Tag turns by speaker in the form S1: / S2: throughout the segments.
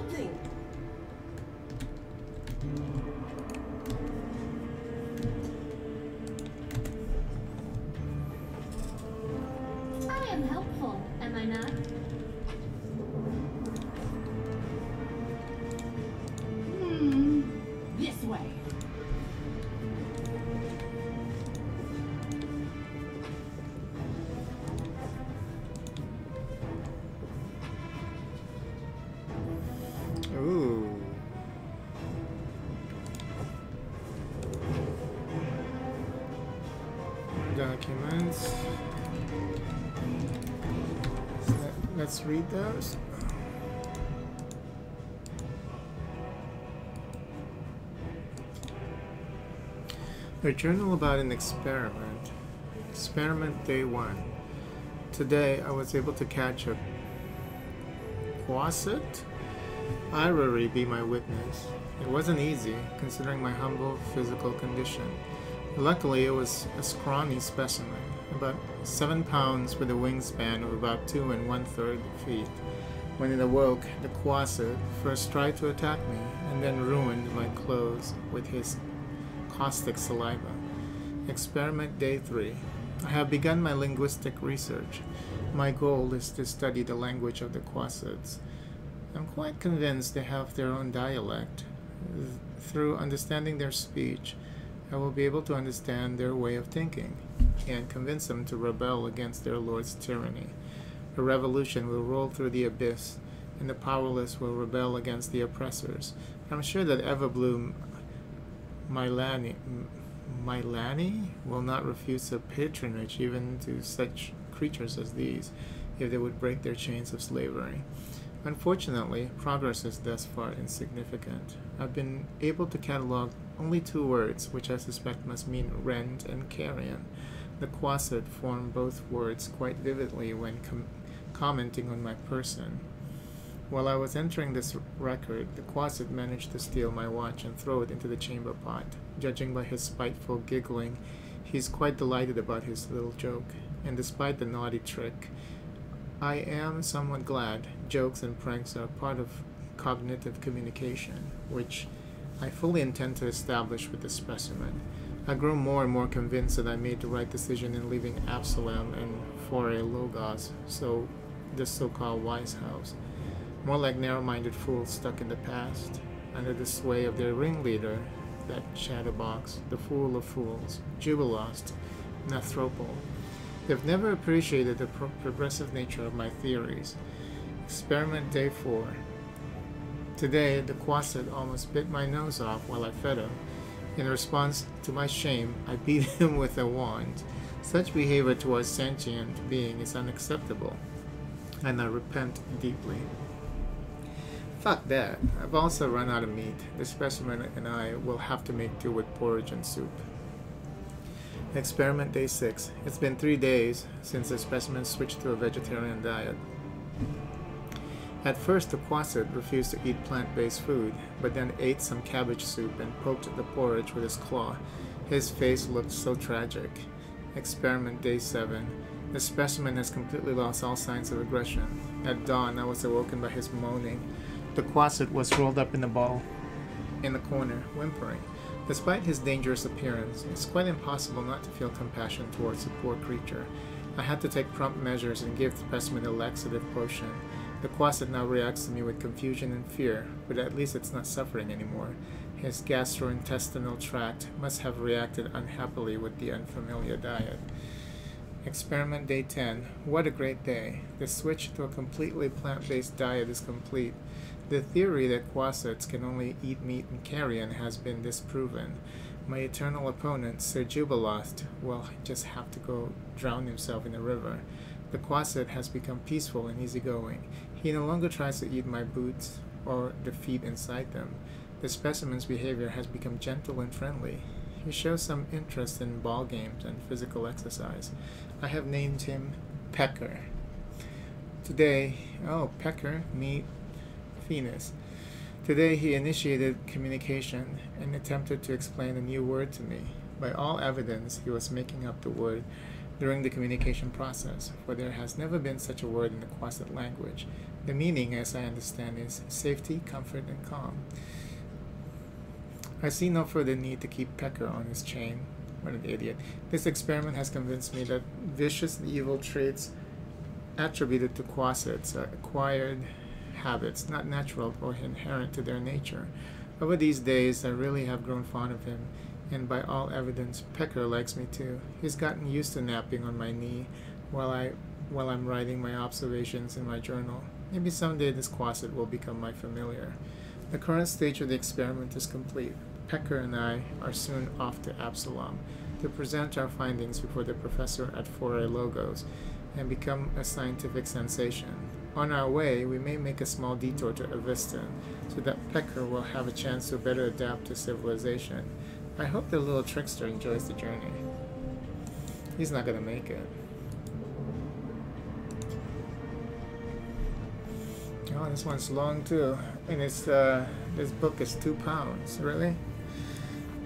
S1: something.
S2: I am helpful, am I not?
S1: This way.
S3: Ooh. Documents. Let's read those. A journal about an experiment. Experiment day 1. Today I was able to catch a quasit. Irary be my witness. It wasn't easy, considering my humble physical condition. Luckily, it was a scrawny specimen, about 7 pounds with a wingspan of about 2 1/3 feet. When it awoke, the quasit first tried to attack me, and then ruined my clothes with his caustic saliva. Experiment day 3. I have begun my linguistic research. My goal is to study the language of the quasits. I'm quite convinced they have their own dialect. Through understanding their speech, I will be able to understand their way of thinking and convince them to rebel against their lord's tyranny. A revolution will roll through the abyss, and the powerless will rebel against the oppressors. I'm sure that Everbloom Mylani will not refuse a patronage even to such creatures as these, if they would break their chains of slavery. Unfortunately, progress is thus far insignificant. I've been able to catalog only 2 words, which I suspect must mean rend and carrion. The quasit form both words quite vividly when commenting on my person. While I was entering this record, the quasit managed to steal my watch and throw it into the chamber pot. Judging by his spiteful giggling, he's quite delighted about his little joke, and despite the naughty trick, I am somewhat glad. Jokes and pranks are part of cognitive communication, which I fully intend to establish with the specimen. I grow more and more convinced that I made the right decision in leaving Absalom and Foray Logos, so this so-called wise house. More like narrow-minded fools stuck in the past, under the sway of their ringleader, that chatterbox, the fool of fools, Jubilost, Nathropol. They've never appreciated the progressive nature of my theories. Experiment day 4. Today, the quasit almost bit my nose off while I fed him. In response to my shame, I beat him with a wand. Such behavior towards sentient being is unacceptable, and I repent deeply. Fuck that. I've also run out of meat. The specimen and I will have to make do with porridge and soup. Experiment day 6. It's been 3 days since the specimen switched to a vegetarian diet. At first, the quasit refused to eat plant-based food, but then ate some cabbage soup and poked at the porridge with his claw. His face looked so tragic. Experiment day 7. The specimen has completely lost all signs of aggression. At dawn, I was awoken by his moaning. The quasit was rolled up in a ball in the corner, whimpering. Despite his dangerous appearance, it's quite impossible not to feel compassion towards the poor creature. I had to take prompt measures and give the specimen a laxative potion. The quasit now reacts to me with confusion and fear, but at least it's not suffering anymore. His gastrointestinal tract must have reacted unhappily with the unfamiliar diet. Experiment day 10. What a great day. The switch to a completely plant-based diet is complete. The theory that quasits can only eat meat and carrion has been disproven. My eternal opponent, Sir Jubilost, will just have to go drown himself in a river. The quasit has become peaceful and easygoing. He no longer tries to eat my boots or the feet inside them. The specimen's behavior has become gentle and friendly. He shows some interest in ball games and physical exercise. I have named him Pecker. Today, Pecker, meet Venus. Today he initiated communication and attempted to explain a new word to me. By all evidence, he was making up the word during the communication process, for there has never been such a word in the quasit language. The meaning, as I understand, is safety, comfort, and calm. I see no further need to keep Pecker on his chain. What an idiot. This experiment has convinced me that vicious and evil traits attributed to quasids are acquired habits, not natural or inherent to their nature. Over these days, I really have grown fond of him, and by all evidence, Pecker likes me too. He's gotten used to napping on my knee while I'm writing my observations in my journal. Maybe someday this quasit will become my familiar. The current stage of the experiment is complete. Pecker and I are soon off to Absalom to present our findings before the professor at Foray Logos and become a scientific sensation. On our way, we may make a small detour to Avista so that Pecker will have a chance to better adapt to civilization. I hope the little trickster enjoys the journey. He's not going to make it. Oh, this one's long too. And it's this book is 2 pounds. Really?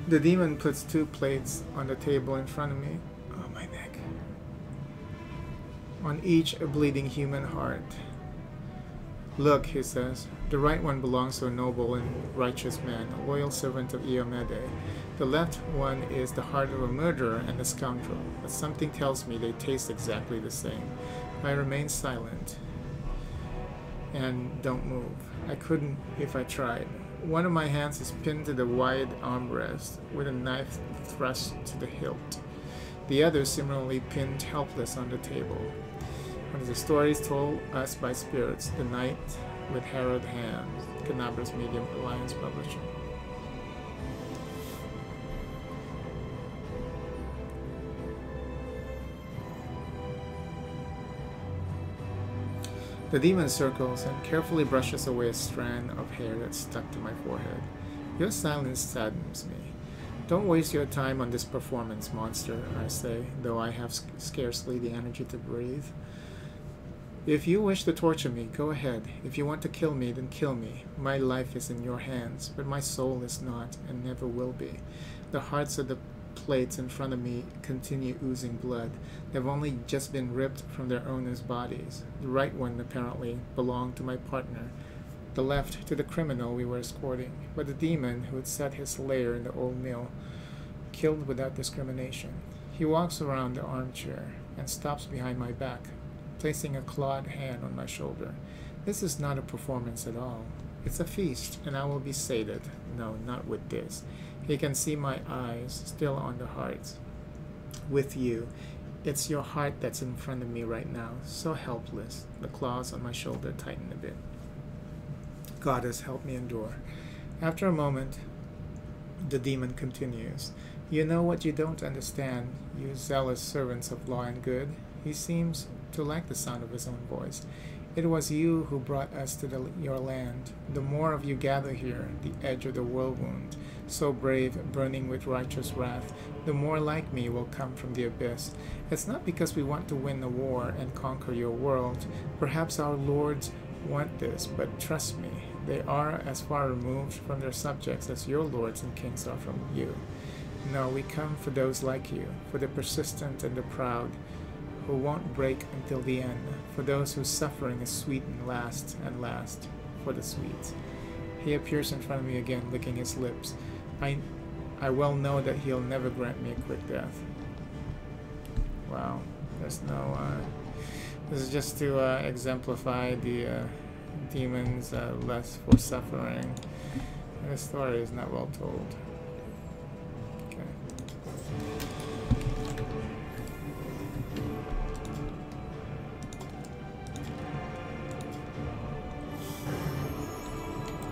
S3: The demon puts 2 plates on the table in front of me. Oh, my neck. On each a bleeding human heart. Look, he says, the right one belongs to a noble and righteous man, a loyal servant of Iomede. The left one is the heart of a murderer and a scoundrel, but something tells me they taste exactly the same. I remain silent and don't move. I couldn't if I tried. One of my hands is pinned to the wide armrest with a knife thrust to the hilt. The other similarly pinned helpless on the table. One of the stories told us by spirits, The Night with Harrowed Hands, Canabra's Medium Alliance Publisher. The demon circles and carefully brushes away a strand of hair that's stuck to my forehead. Your silence saddens me. Don't waste your time on this performance, monster, I say, though I have scarcely the energy to breathe. If you wish to torture me, go ahead. If you want to kill me, then kill me. My life is in your hands, but my soul is not, and never will be. The hearts of the plates in front of me continue oozing blood. They've only just been ripped from their owners' bodies. The right one, apparently, belonged to my partner. The left to the criminal we were escorting. But the demon, who had set his lair in the old mill, killed without discrimination. He walks around the armchair and stops behind my back, placing a clawed hand on my shoulder. This is not a performance at all. It's a feast, and I will be sated. No, not with this. He can see my eyes, still on the heart. With you. It's your heart that's in front of me right now, so helpless. The claws on my shoulder tighten a bit. Goddess, help me endure. After a moment, the demon continues. You know what you don't understand, you zealous servants of law and good. He seems to like the sound of his own voice. It was you who brought us to your land. The more of you gather here, the edge of the whirlwind, so brave, burning with righteous wrath, the more like me will come from the abyss. It's not because we want to win the war and conquer your world. Perhaps our lords want this, but trust me, they are as far removed from their subjects as your lords and kings are from you. No, we come for those like you, for the persistent and the proud, who won't break until the end, for those whose suffering is sweet and last, for the sweet. He appears in front of me again, licking his lips. I well know that he'll never grant me a quick death. Wow, there's no, this is just to exemplify the demon's lust for suffering. And the story is not well told.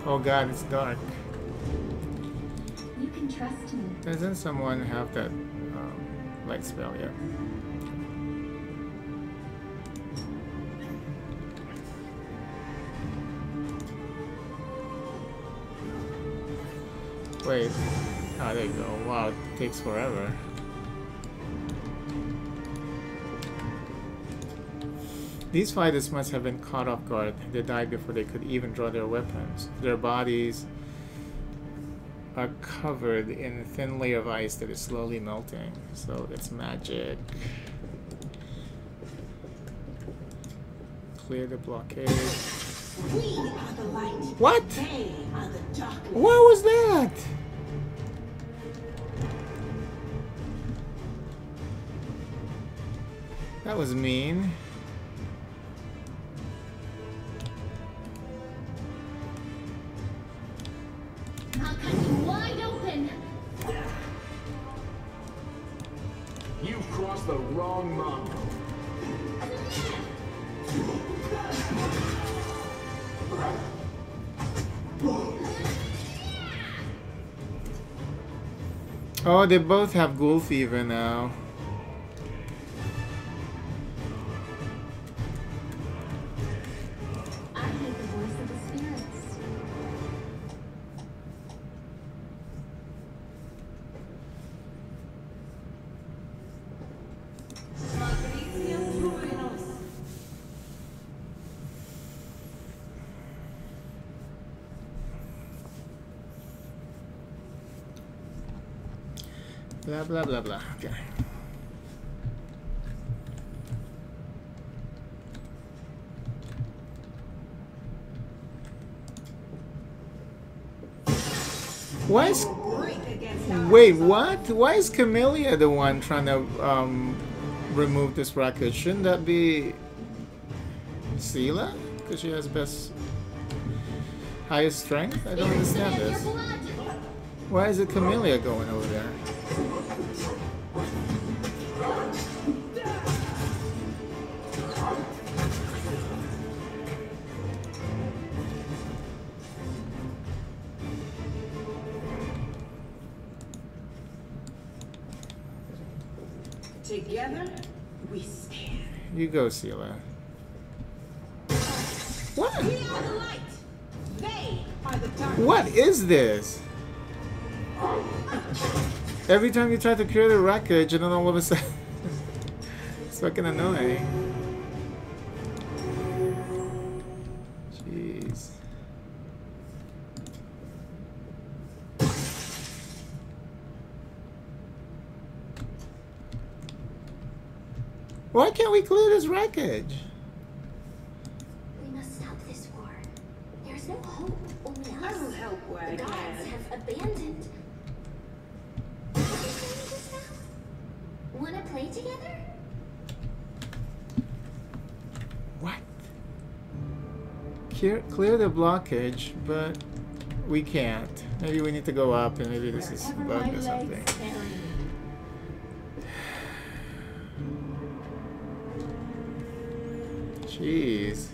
S3: Oh god, it's dark.
S2: You can trust me.
S3: Doesn't someone have that light spell yet? Wait. Ah, there you go. Wow, it takes forever. These fighters must have been caught off guard. They died before they could even draw their weapons. Their bodies are covered in a thin layer of ice that is slowly melting. So it's magic. Clear the blockade.
S1: We are the light.
S3: What?
S1: They are the darkness.
S3: What was that? That was mean.
S2: I'll cut you wide open.
S4: You've crossed the wrong mongrel.
S3: Oh, they both have ghoul fever now.
S2: I hate the voice of the spirits.
S3: Blah blah blah blah. Okay. Why is... Wait, what? Why is Camellia the one trying to remove this wreckage? Shouldn't that be Sela? Because she has highest strength? I don't understand this. Why is it Camellia going over there?
S1: Together, we stand.
S3: You go, Sela. What?
S1: We are the light. They are the darkness.
S3: What is this? Every time you try to clear the wreckage, and then all of a sudden... It's fucking annoying. Jeez. Why can't we clear this wreckage?
S2: We must stop this war. There's no hope. Only
S1: I will
S2: us.
S1: help where I
S2: The gods
S1: can.
S2: have abandoned. What are you saying just now? Wanna play together?
S3: What? Clear the blockage, but we can't. Maybe we need to go up, and maybe this is bugged or something. Jeez.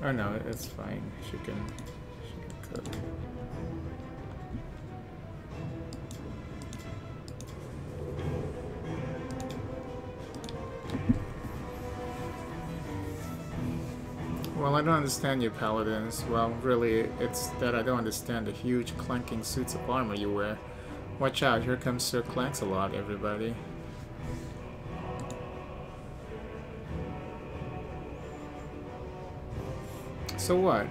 S3: Oh no, it's fine. She can cook. Well, I don't understand you, paladins. Well, really, it's that I don't understand the huge clanking suits of armor you wear. Watch out, here comes Sir Clancelot, everybody. So what?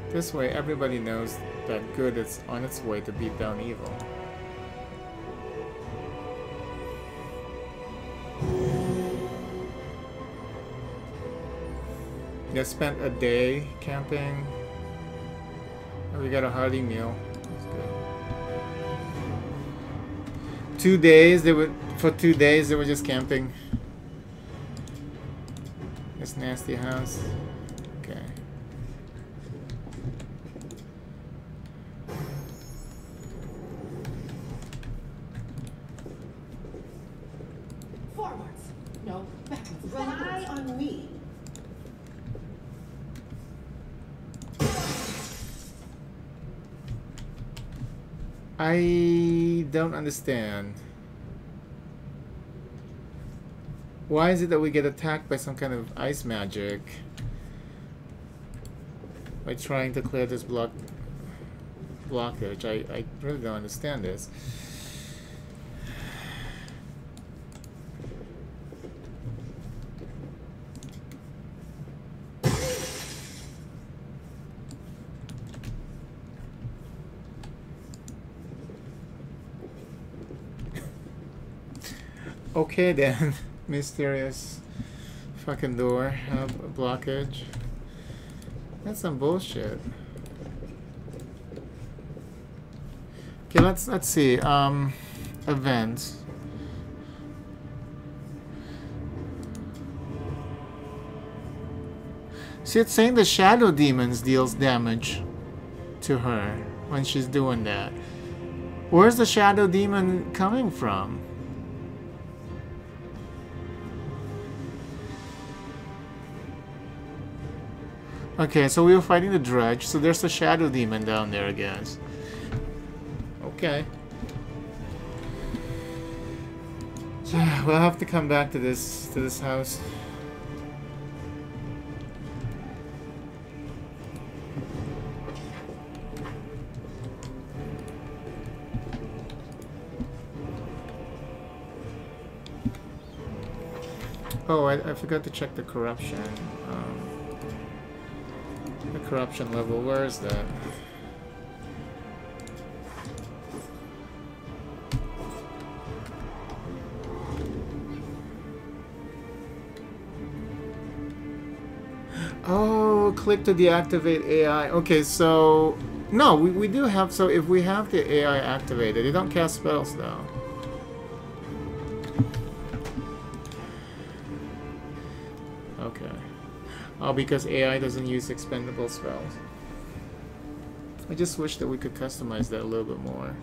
S3: This way everybody knows that good is on its way to beat down evil. You spent a day camping. Oh, we got a hearty meal. That's good. 2 days for 2 days they were just camping. This nasty house. Okay.
S1: Forwards. No, backwards. Rely on me.
S3: I don't understand. Why is it that we get attacked by some kind of ice magic by trying to clear this blockage? I really don't understand this. Okay then. Mysterious fucking door. Blockage. That's some bullshit. Okay, let's see. Events. See, it's saying the shadow demons deals damage to her when she's doing that. Where's the shadow demon coming from? Okay, so we were fighting the dredge, so there's a shadow demon down there, I guess. Okay. We'll have to come back to this house. Oh, I forgot to check the corruption. The corruption level, where is that? Oh, click to deactivate AI. Okay, so... No, we do have... So if we have the AI activated, you don't cast spells though. Okay. Oh, because AI doesn't use expendable spells. I just wish that we could customize that a little bit more.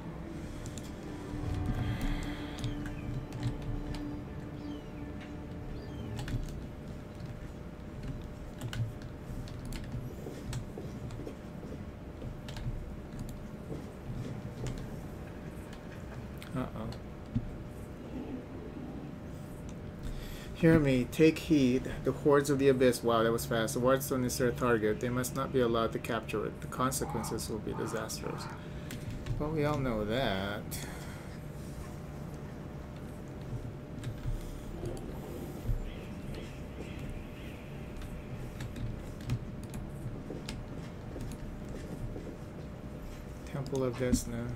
S3: Hear me, take heed. The hordes of the abyss. Wow, that was fast. The Wardstone is their target. They must not be allowed to capture it. The consequences will be disastrous. Well, we all know that. Temple of Desna.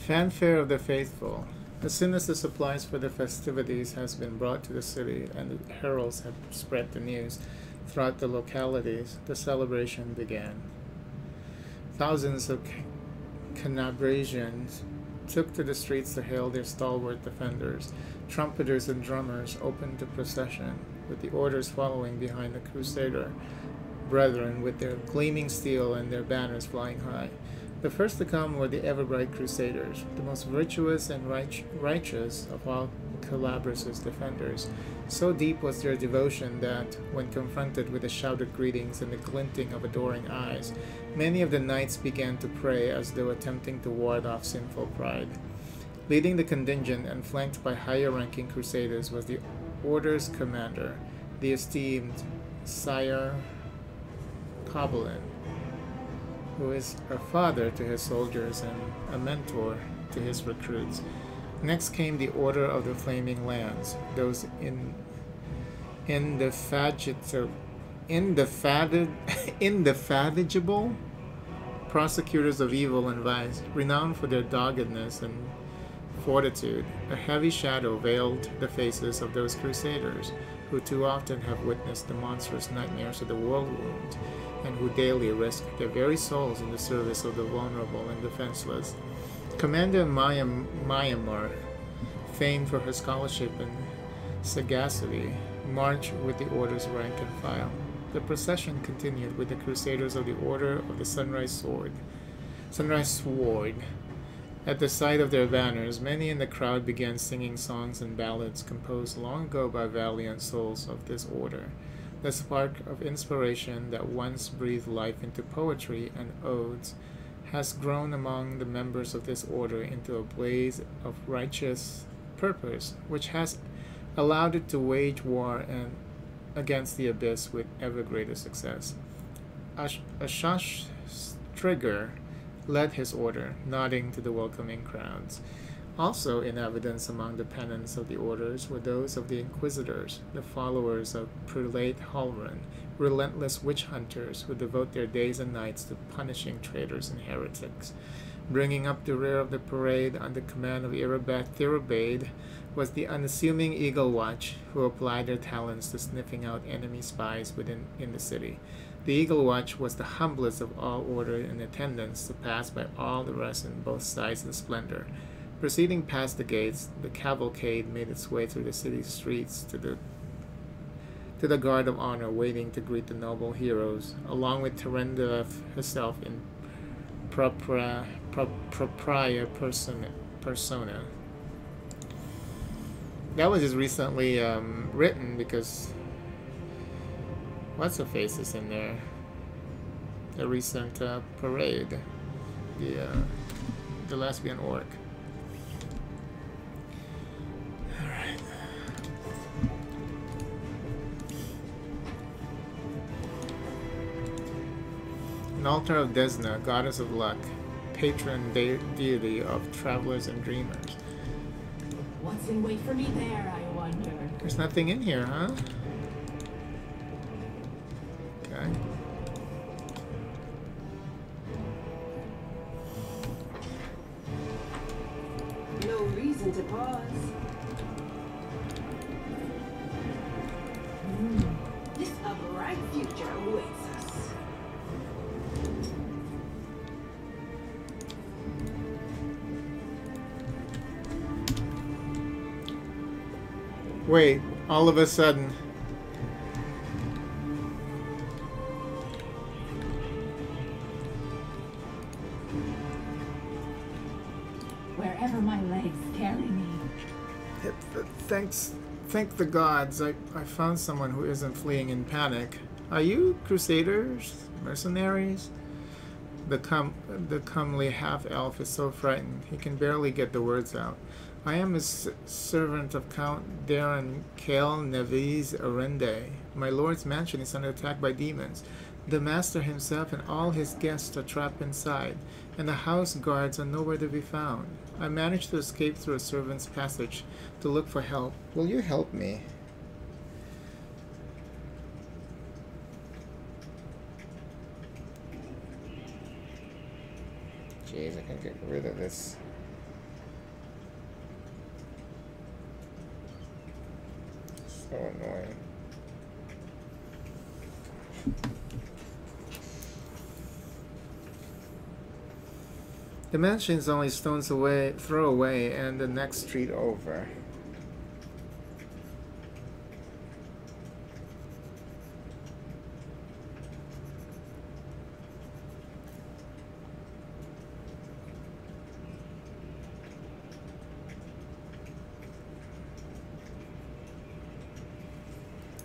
S3: Fanfare of the Faithful. As soon as the supplies for the festivities has been brought to the city and the heralds have spread the news throughout the localities, the celebration began. Thousands of Canabrasians took to the streets to hail their stalwart defenders. Trumpeters and drummers opened the procession, with the orders following behind the crusader brethren with their gleaming steel and their banners flying high. The first to come were the ever-bright Crusaders, the most virtuous and righteous of all Calabras's defenders. So deep was their devotion that, when confronted with the shouted greetings and the glinting of adoring eyes, many of the knights began to pray as though attempting to ward off sinful pride. Leading the contingent and flanked by higher-ranking Crusaders was the Order's commander, the esteemed Sire Coblin, who is a father to his soldiers and a mentor to his recruits. Next came the Order of the Flaming Lands, those indefatigable prosecutors of evil and vice, renowned for their doggedness and fortitude. A heavy shadow veiled the faces of those crusaders, who too often have witnessed the monstrous nightmares of the whirlwind, and who daily risk their very souls in the service of the vulnerable and defenseless. Commander Myanmar, famed for her scholarship and sagacity, marched with the Order's rank and file. The procession continued with the Crusaders of the Order of the Sunrise Sword. At the sight of their banners, many in the crowd began singing songs and ballads composed long ago by valiant souls of this order. The spark of inspiration that once breathed life into poetry and odes has grown among the members of this order into a blaze of righteous purpose, which has allowed it to wage war and against the abyss with ever greater success. Ashash Trigger led his order, nodding to the welcoming crowds. Also in evidence among the pennants of the orders were those of the Inquisitors, the followers of Prelate Halloran, relentless witch hunters who devote their days and nights to punishing traitors and heretics. Bringing up the rear of the parade under command of Irabeth Thirobade was the unassuming Eagle Watch, who applied their talents to sniffing out enemy spies in the city. The Eagle Watch was the humblest of all order in attendance, surpassed by all the rest in both size and splendor. Proceeding past the gates, the cavalcade made its way through the city streets to the guard of honor waiting to greet the noble heroes, along with Terendilef herself in propria persona. That was just recently written because what's her face is in there. The recent parade, the lesbian orc. An altar of Desna, goddess of luck, patron deity of travelers and dreamers.
S1: What's in wait for me there, I wonder?
S3: There's nothing in here, huh? Okay.
S1: No reason to pause. This a bright future awaits us.
S3: Wait, all of a sudden.
S1: Wherever my legs carry me.
S3: Thank the gods, I found someone who isn't fleeing in panic. Are you crusaders? Mercenaries? The comely half-elf is so frightened, he can barely get the words out. I am a servant of Count Darren Kael Neves Arende. My lord's mansion is under attack by demons. The master himself and all his guests are trapped inside, and the house guards are nowhere to be found. I managed to escape through a servant's passage to look for help. Will you help me? Jeez, I can get rid of this. So annoying. The mansion is only stone's throw away and the next street over.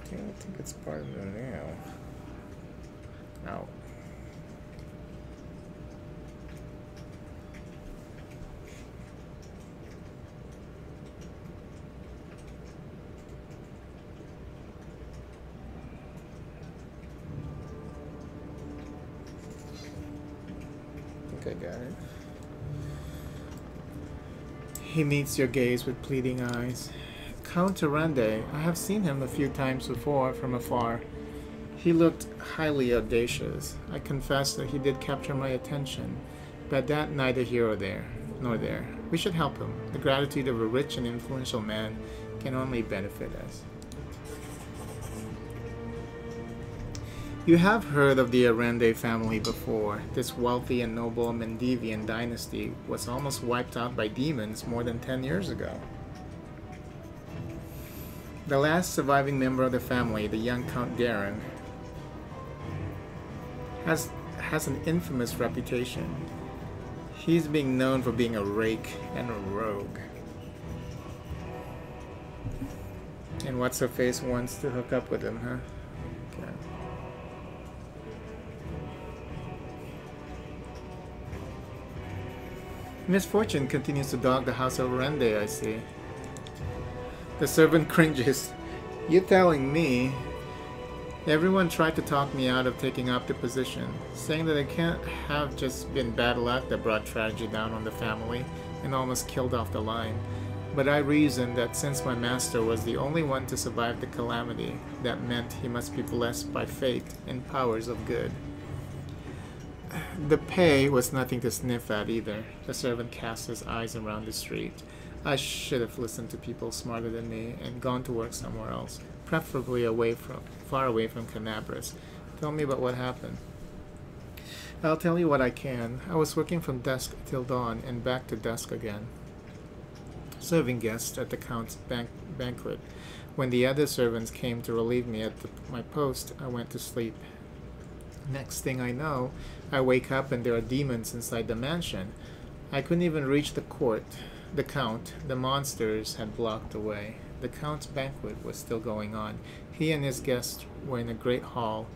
S3: I don't think it's part of the now. No. I think I got it. He meets your gaze with pleading eyes. Count Arende, I have seen him a few times before from afar. He looked highly audacious. I confess that he did capture my attention, but that neither here nor there. We should help him. The gratitude of a rich and influential man can only benefit us. You have heard of the Arende family before. This wealthy and noble Mendevian dynasty was almost wiped out by demons more than 10 years ago. The last surviving member of the family, the young Count Darren, has an infamous reputation. He's being known for being a rake and a rogue. And what's-her-face wants to hook up with him, huh? Okay. Misfortune continues to dog the house of Rende, I see. The servant cringes. You telling me? Everyone tried to talk me out of taking up the position, saying that it can't have just been bad luck that brought tragedy down on the family and almost killed off the line. But I reasoned that since my master was the only one to survive the calamity, that meant he must be blessed by fate and powers of good. The pay was nothing to sniff at either. The servant cast his eyes around the street. I should have listened to people smarter than me and gone to work somewhere else, preferably far away from Canabras. Tell me about what happened. I'll tell you what I can. I was working from dusk till dawn and back to dusk again, serving guests at the Count's banquet. When the other servants came to relieve me at my post, I went to sleep. Next thing I know, I wake up and there are demons inside the mansion. I couldn't even reach the court. The Count, the monsters had blocked the way. The Count's banquet was still going on. He and his guests were in a great hall,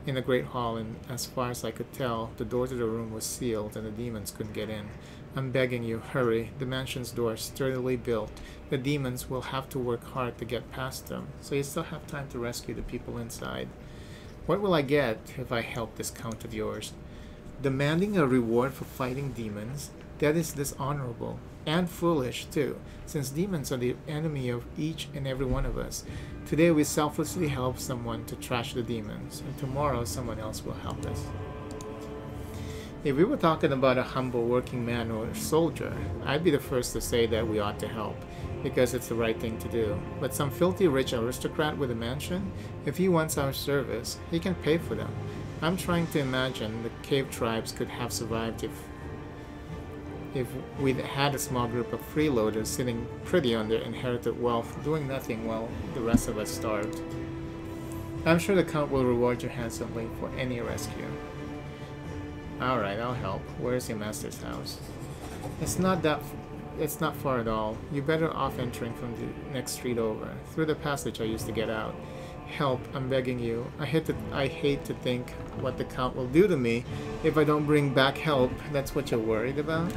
S3: and as far as I could tell, the door to the room was sealed and the demons couldn't get in. I'm begging you, hurry. The mansion's door is sturdily built. The demons will have to work hard to get past them, so you still have time to rescue the people inside. What will I get if I help this Count of yours? Demanding a reward for fighting demons? That is dishonorable. And foolish, too, since demons are the enemy of each and every one of us. Today we selflessly help someone to trash the demons, and tomorrow someone else will help us. If we were talking about a humble working man or a soldier, I'd be the first to say that we ought to help, because it's the right thing to do. But some filthy rich aristocrat with a mansion, if he wants our service, he can pay for them. I'm trying to imagine the cave tribes could have survived if we'd had a small group of freeloaders sitting pretty on their inherited wealth, doing nothing while the rest of us starved. I'm sure the Count will reward you handsomely for any rescue. Alright, I'll help. Where's your master's house? It's not far at all. You're better off entering from the next street over, through the passage I used to get out. Help, I'm begging you. I hate to think what the Count will do to me if I don't bring back help. That's what you're worried about?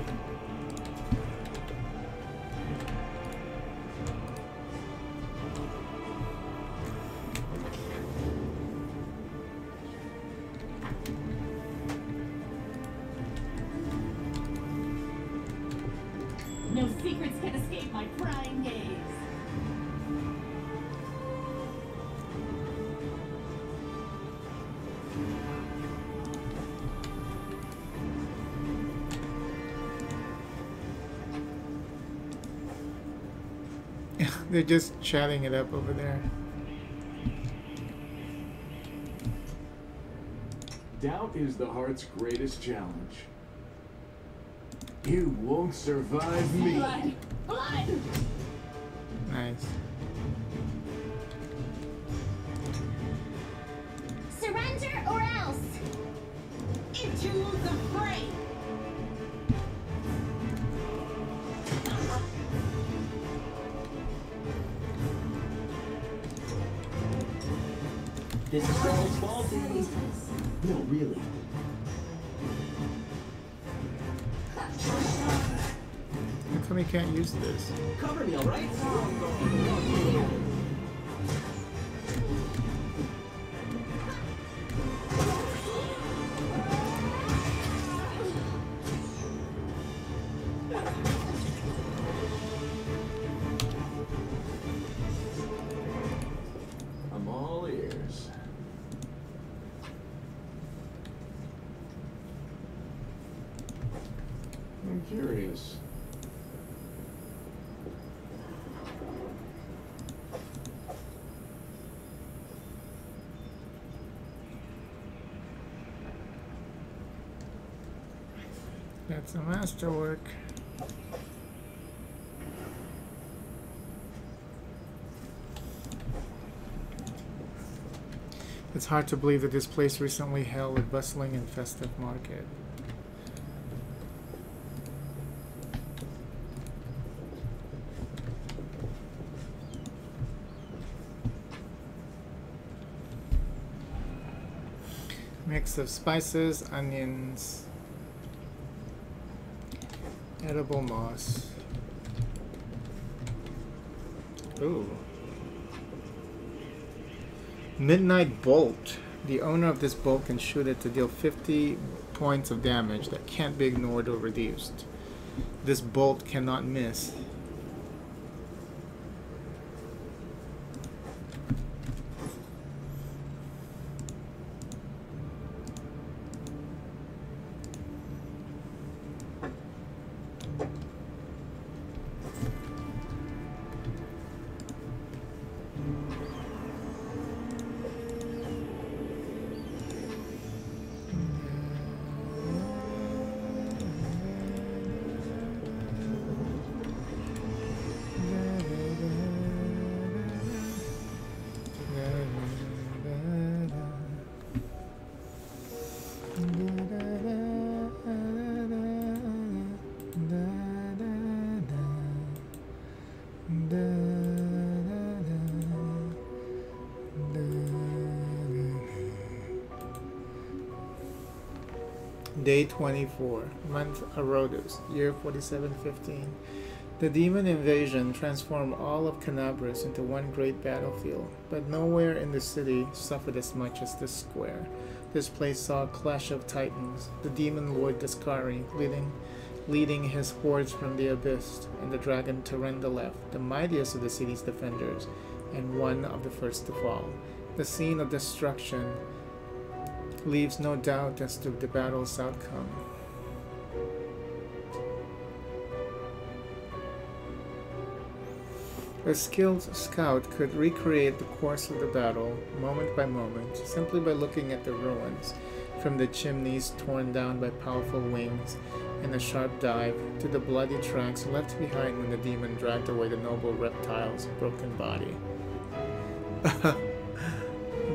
S1: No secrets can escape my prying gaze.
S3: They're just chatting it up over there.
S4: Doubt is the heart's greatest challenge. You won't survive me.
S1: Blood! Blood!
S3: Nice.
S2: Surrender or else!
S1: Into the fray!
S5: This is all faulty. No, really.
S3: How come he can't use this?
S5: Cover me, alright?
S4: I'm all ears. I'm curious.
S3: That's a masterwork. It's hard to believe that this place recently held a bustling and festive market. Mix of spices, onions, Edible moss. Ooh. Midnight Bolt. The owner of this bolt can shoot it to deal 50 points of damage that can't be ignored or reduced. This bolt cannot miss. Day 24, month Arodus, year 4715. The demon invasion transformed all of Canabras into one great battlefield, but nowhere in the city suffered as much as this square. This place saw a clash of titans, the demon lord Daskari leading his hordes from the abyss, and the dragon Terendalef, the mightiest of the city's defenders, and one of the first to fall. The scene of destruction leaves no doubt as to the battle's outcome. A skilled scout could recreate the course of the battle, moment by moment, simply by looking at the ruins, from the chimneys torn down by powerful wings in a sharp dive, to the bloody tracks left behind when the demon dragged away the noble reptile's broken body.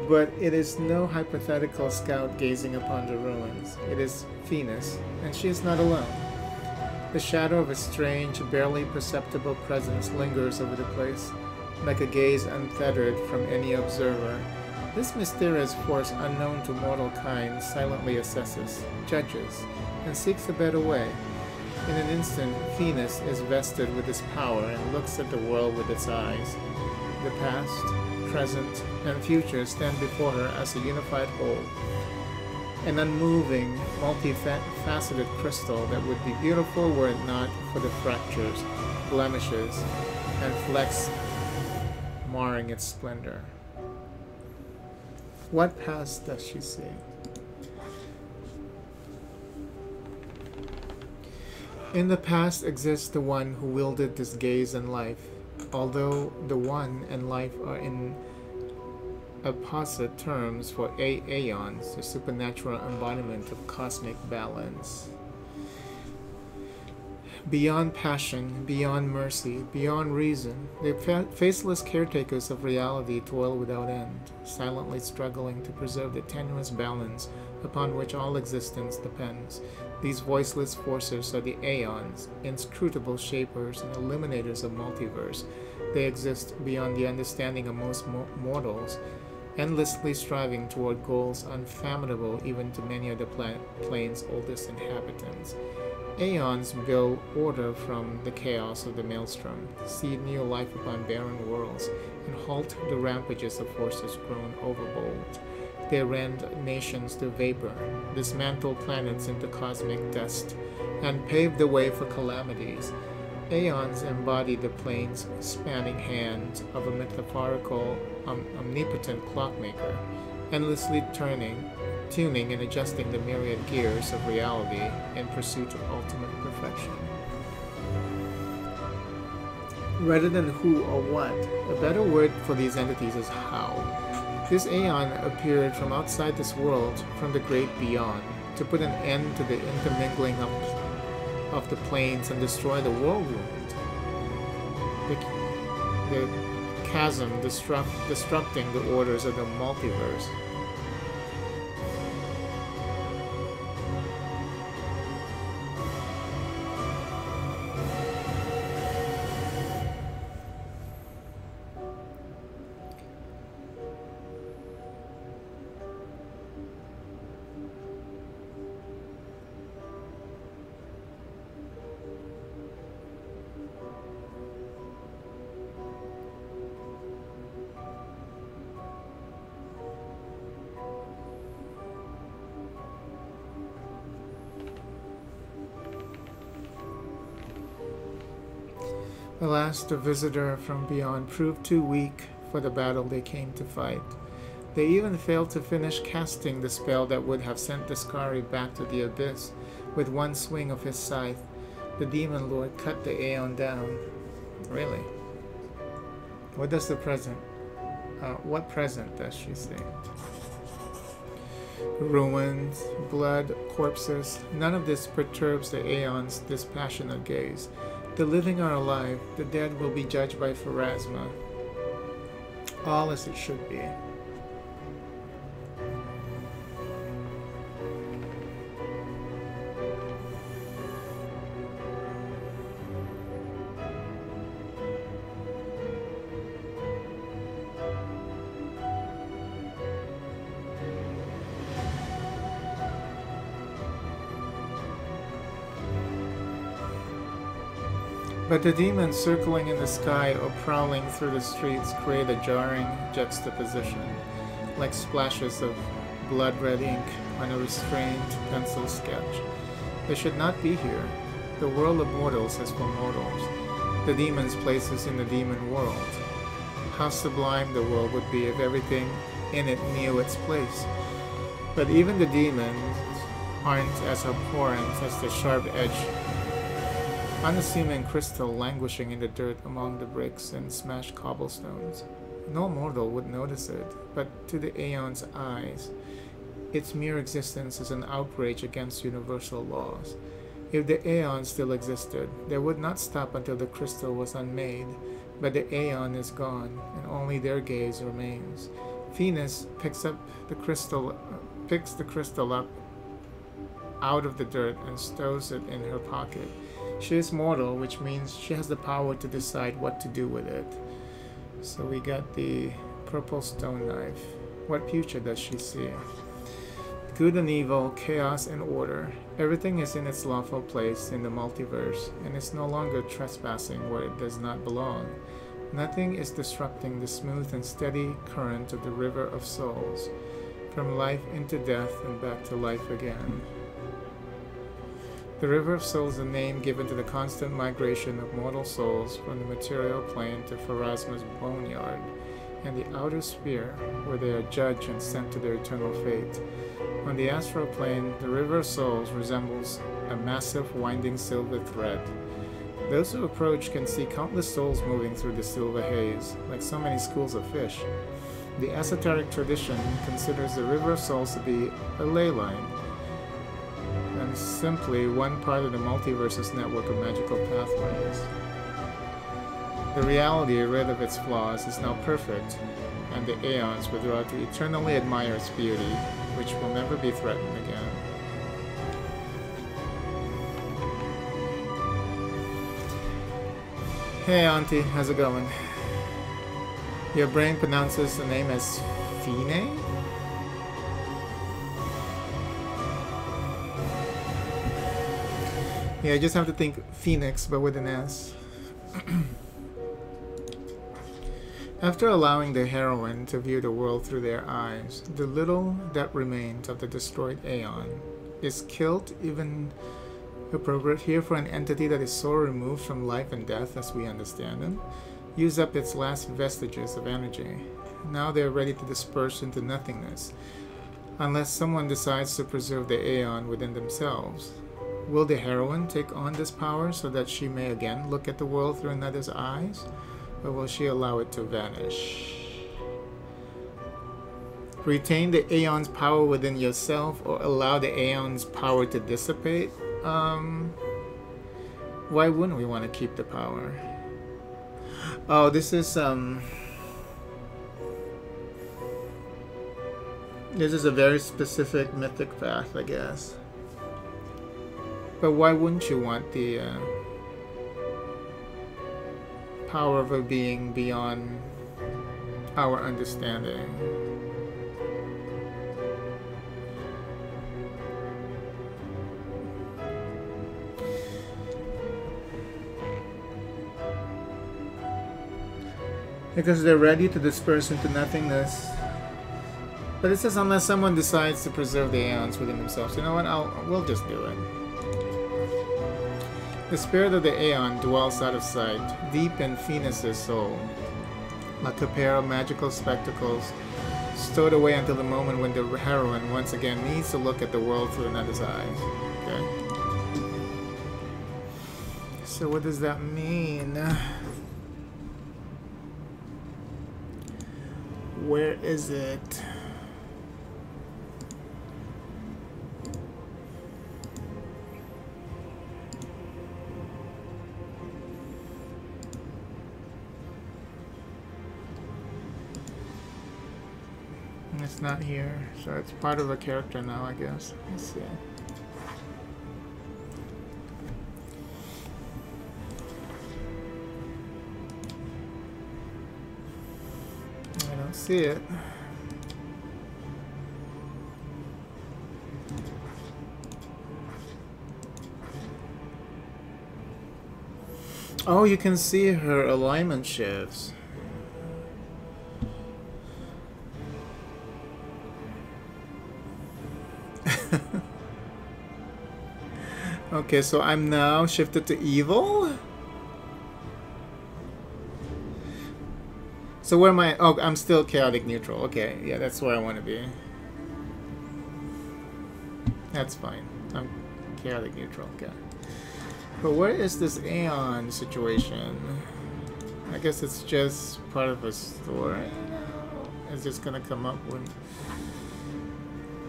S3: But it is no hypothetical scout gazing upon the ruins. It is Venus, and she is not alone. The shadow of a strange, barely perceptible presence lingers over the place, like a gaze unfettered from any observer. This mysterious force unknown to mortal kind silently assesses, judges, and seeks a better way. In an instant, Venus is vested with this power and looks at the world with its eyes. The past, present, and future stand before her as a unified whole. An unmoving, multifaceted crystal that would be beautiful were it not for the fractures, blemishes, and flecks marring its splendor. What past does she see? In the past exists the one who wielded this gaze and life, although the one and life are in opposite terms for aeons, the supernatural embodiment of cosmic balance. Beyond passion, beyond mercy, beyond reason, the faceless caretakers of reality toil without end, silently struggling to preserve the tenuous balance upon which all existence depends. These voiceless forces are the aeons, inscrutable shapers and illuminators of multiverse. They exist beyond the understanding of most mortals, endlessly striving toward goals unfathomable even to many of the plane's oldest inhabitants. Aeons build order from the chaos of the maelstrom, seed new life upon barren worlds, and halt the rampages of forces grown overbold. They rend nations to vapor, dismantle planets into cosmic dust, and pave the way for calamities. Aeons embody the plane's spanning hand of a metaphorical, omnipotent clockmaker, endlessly tuning and adjusting the myriad gears of reality in pursuit of ultimate perfection. Rather than who or what, a better word for these entities is how. This aeon appeared from outside this world, from the great beyond, to put an end to the intermingling of the planes and destroy the world. The chasm disrupting the orders of the multiverse. Alas, the visitor from beyond proved too weak for the battle they came to fight. They even failed to finish casting the spell that would have sent the Skari back to the abyss. With one swing of his scythe, the demon lord cut the Aeon down. Really? What does the present? What present does she see? Ruins, blood, corpses. None of this perturbs the Aeon's dispassionate gaze. The living are alive. The dead will be judged by Pharasma. All as it should be. But the demons circling in the sky or prowling through the streets create a jarring juxtaposition, like splashes of blood-red ink on a restrained pencil sketch. They should not be here. The world of mortals is for mortals. The demons' place is in the demon world. How sublime the world would be if everything in it knew its place. But even the demons aren't as abhorrent as the sharp-edged unassuming crystal languishing in the dirt among the bricks and smashed cobblestones. No mortal would notice it, but to the Aeon's eyes, its mere existence is an outrage against universal laws. If the Aeon still existed, they would not stop until the crystal was unmade, but the Aeon is gone, and only their gaze remains. Venus picks the crystal up out of the dirt and stows it in her pocket. She is mortal, which means she has the power to decide what to do with it. So we got the purple stone knife. What future does she see? Good and evil, chaos and order. Everything is in its lawful place in the multiverse, and is no longer trespassing where it does not belong. Nothing is disrupting the smooth and steady current of the river of souls, from life into death and back to life again. The River of Souls is a name given to the constant migration of mortal souls from the material plane to Pharasma's boneyard and the outer sphere, where they are judged and sent to their eternal fate. On the astral plane, the River of Souls resembles a massive winding silver thread. Those who approach can see countless souls moving through the silver haze, like so many schools of fish. The esoteric tradition considers the River of Souls to be a ley line, and simply one part of the multiverse's network of magical pathways. The reality, rid of its flaws, is now perfect, and the Aeons withdraw to eternally admire its beauty, which will never be threatened again. Hey Auntie, how's it going? Your brain pronounces the name as Fine? Yeah, I just have to think Phoenix, but with an S. After allowing the heroine to view the world through their eyes, the little that remains of the destroyed Aeon is killed, even appropriate here for an entity that is so removed from life and death as we understand them, use up its last vestiges of energy. Now they are ready to disperse into nothingness, unless someone decides to preserve the Aeon within themselves. Will the heroine take on this power so that she may again look at the world through another's eyes? Or will she allow it to vanish? Retain the Aeon's power within yourself or allow the Aeon's power to dissipate? Why wouldn't we want to keep the power? Oh, this is a very specific mythic path, I guess. But why wouldn't you want the power of a being beyond our understanding? Because they're ready to disperse into nothingness. But it says unless someone decides to preserve the Aeons within themselves. You know what? We'll just do it. The spirit of the Aeon dwells out of sight, deep in Phoenix's soul, like a pair of magical spectacles stowed away until the moment when the heroine once again needs to look at the world through another's eyes. Okay. So what does that mean? Where is it? It's not here, so it's part of a character now, I guess. Let's see. I don't see it. Oh, you can see her alignment shifts. Okay, so I'm now shifted to evil? So where am I? Oh, I'm still chaotic neutral. Okay, yeah, that's where I want to be. That's fine. I'm chaotic neutral, okay. But where is this Aeon situation? I guess it's just part of a story. It's just gonna come up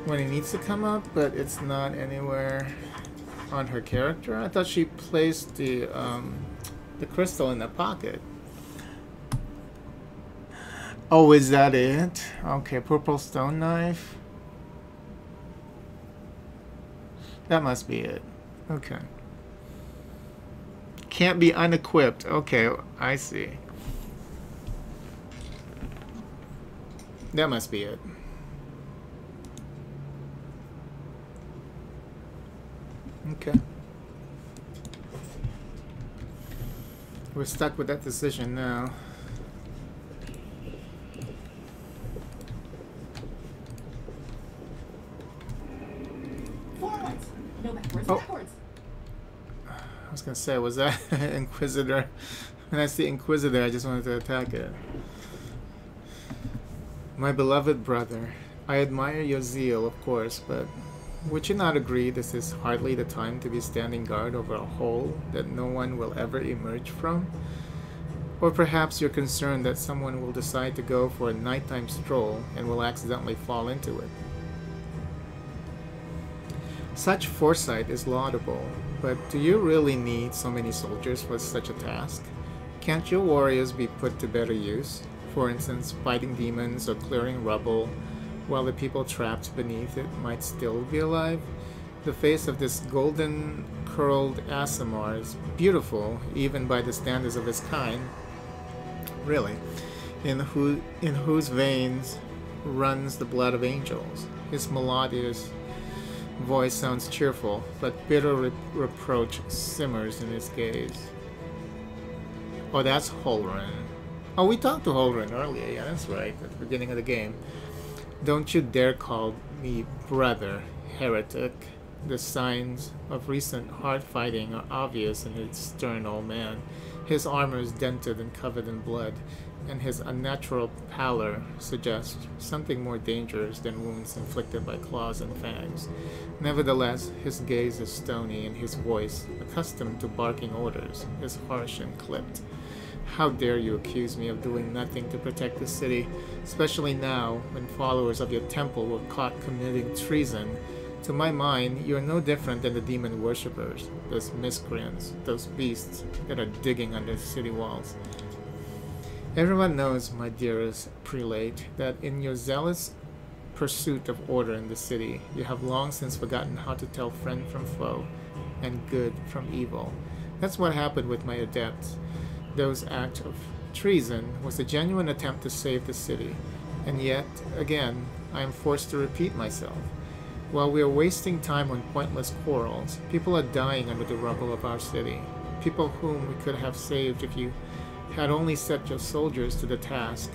S3: when it needs to come up, but it's not anywhere on her character. I thought she placed the crystal in the pocket. Oh, is that it? Okay, purple stone knife. That must be it. Okay. Can't be unequipped. Okay, I see. That must be it. Okay. We're stuck with that decision now.
S1: Forwards! No backwards,
S3: Oh.
S1: backwards!
S3: I was gonna say, was that Inquisitor? When I see Inquisitor, I just wanted to attack it. My beloved brother, I admire your zeal, of course, but would you not agree this is hardly the time to be standing guard over a hole that no one will ever emerge from? Or perhaps you're concerned that someone will decide to go for a nighttime stroll and will accidentally fall into it. Such foresight is laudable, but do you really need so many soldiers for such a task? Can't your warriors be put to better use? For instance, fighting demons or clearing rubble, while the people trapped beneath it might still be alive? The face of this golden-curled Aasimar is beautiful, even by the standards of his kind. Really, in whose veins runs the blood of angels. His melodious voice sounds cheerful, but bitter reproach simmers in his gaze. Oh, that's Holren. Oh, we talked to Holren earlier. Yeah, that's right, at the beginning of the game. Don't you dare call me brother, heretic. The signs of recent hard fighting are obvious in his stern old man. His armor is dented and covered in blood, and his unnatural pallor suggests something more dangerous than wounds inflicted by claws and fangs. Nevertheless, his gaze is stony and his voice, accustomed to barking orders, is harsh and clipped. How dare you accuse me of doing nothing to protect the city, especially now when followers of your temple were caught committing treason? To my mind, you are no different than the demon worshippers, those miscreants, those beasts that are digging under city walls. Everyone knows, my dearest prelate, that in your zealous pursuit of order in the city, you have long since forgotten how to tell friend from foe, and good from evil. That's what happened with my adepts. Those acts of treason was a genuine attempt to save the city, and yet, again, I am forced to repeat myself. While we are wasting time on pointless quarrels, people are dying under the rubble of our city. People whom we could have saved if you had only set your soldiers to the task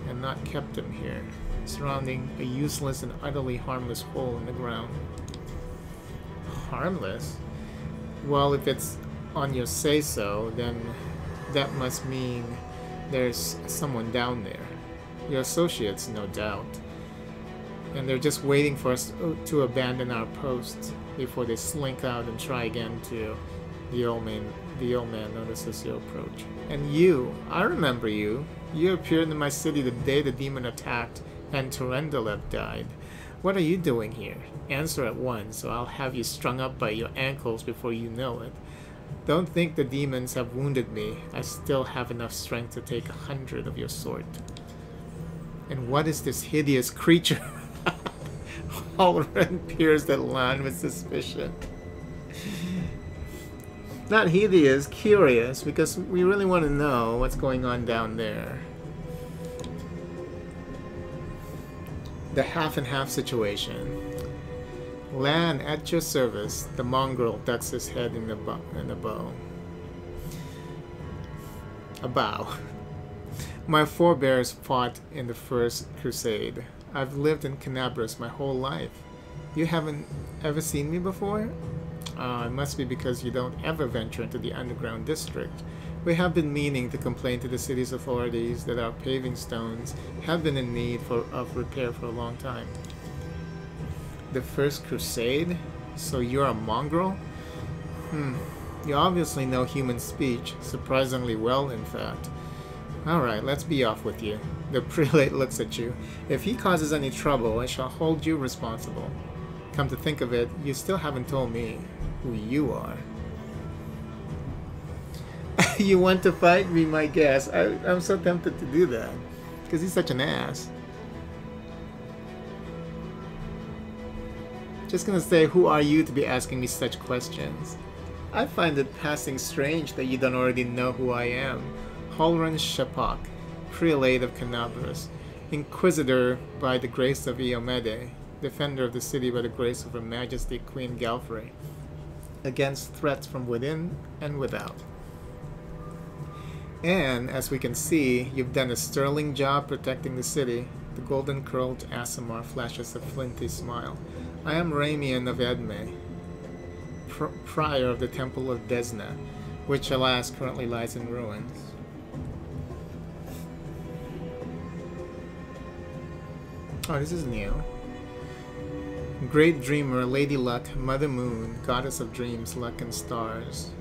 S3: and not kept them here, surrounding a useless and utterly harmless hole in the ground. Harmless? Well, if it's on your say-so, then that must mean there's someone down there. Your associates, no doubt. And they're just waiting for us to abandon our posts before they slink out and try again to the old man notices your approach. And you, I remember you. You appeared in my city the day the demon attacked and Torendalev died. What are you doing here? Answer at once, or I'll have you strung up by your ankles before you know it. Don't think the demons have wounded me. I still have enough strength to take 100 of your sort. And what is this hideous creature? Halloran peers at Lan with suspicion. Not hideous, curious, because we really want to know what's going on down there. The half and half situation. Lan, at your service. The mongrel ducks his head in a bow. A bow. My forebears fought in the First Crusade. I've lived in Canabras my whole life. You haven't ever seen me before? It must be because you don't ever venture into the underground district. We have been meaning to complain to the city's authorities that our paving stones have been in need of repair for a long time. The First Crusade? So you're a mongrel? You obviously know human speech, surprisingly well in fact. Alright, let's be off with you. The prelate looks at you. If he causes any trouble, I shall hold you responsible. Come to think of it, you still haven't told me who you are. You want to fight? Be my guest. I'm so tempted to do that. Because he's such an ass. Just gonna say, who are you to be asking me such questions? I find it passing strange that you don't already know who I am. Halloran Shapak, prelate of Canabras, inquisitor by the grace of Iomede, defender of the city by the grace of Her Majesty Queen Galfrey, against threats from within and without. And, as we can see, you've done a sterling job protecting the city. The golden-curled Asimar flashes a flinty smile. I am Ramian of Edme, prior of the Temple of Desna, which, alas, currently lies in ruins. Oh, this is new. Great Dreamer, Lady Luck, Mother Moon, Goddess of Dreams, Luck and Stars,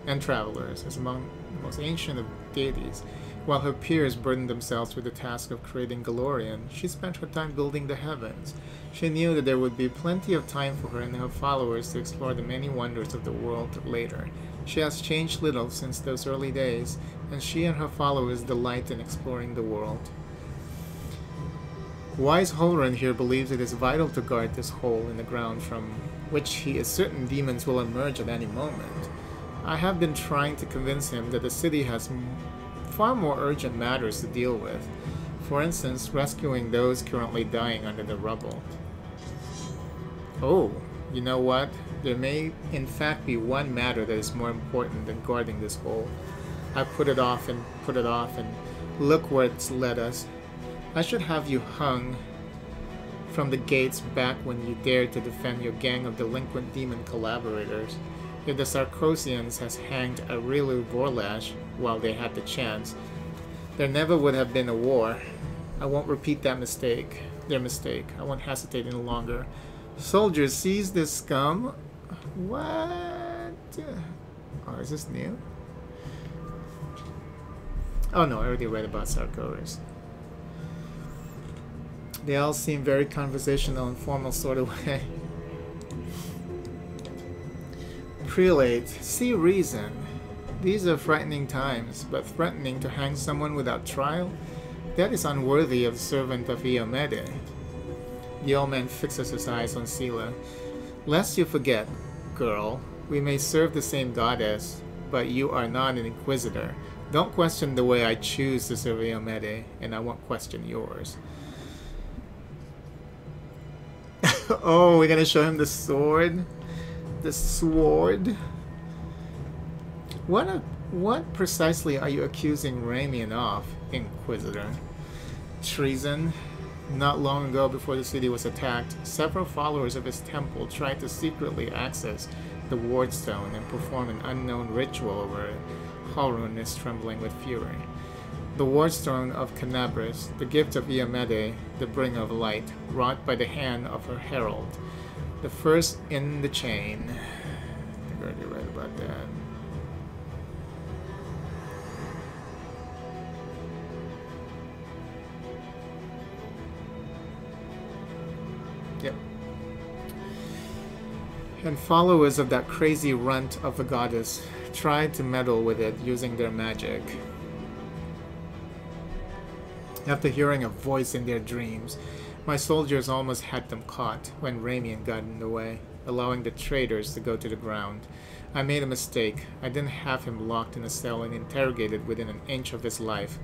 S3: and Travelers, is among the most ancient of deities. While her peers burdened themselves with the task of creating Galorian, she spent her time building the heavens. She knew that there would be plenty of time for her and her followers to explore the many wonders of the world later. She has changed little since those early days, and she and her followers delight in exploring the world. Wise Halloran here believes it is vital to guard this hole in the ground from which he is certain demons will emerge at any moment. I have been trying to convince him that the city has far more urgent matters to deal with. For instance, rescuing those currently dying under the rubble. Oh, you know what? There may in fact be one matter that is more important than guarding this hole. I put it off and look where it's led us. I should have you hung from the gates back when you dared to defend your gang of delinquent demon collaborators. If the Sarkosians has hanged Arilu Vorlash while they had the chance, there never would have been a war. I won't repeat that mistake. Their mistake. I won't hesitate any longer. Soldiers, seize this scum. What? Oh, is this new? Oh no, I already read about Sarkoris. They all seem very conversational and formal sort of way. Prelate, see reason. These are frightening times, but threatening to hang someone without trial? That is unworthy of the servant of Iomede. The old man fixes his eyes on Sela. Lest you forget, girl, we may serve the same goddess, but you are not an inquisitor. Don't question the way I choose to serve Iomede, and I won't question yours. Oh, we're gonna show him the sword? The sword? What precisely are you accusing Ramian of, Inquisitor? Treason? Not long ago, before the city was attacked, several followers of his temple tried to secretly access the ward stone and perform an unknown ritual over it. Halrun is trembling with fury. The ward stone of Canabris, the gift of Iamede, the bringer of light, wrought by the hand of her herald. The first in the chain. I think I already read about that. Yep. And followers of that crazy runt of a goddess tried to meddle with it using their magic. After hearing a voice in their dreams, my soldiers almost had them caught when Ramian got in the way, allowing the traitors to go to the ground. I made a mistake. I didn't have him locked in a cell and interrogated within an inch of his life.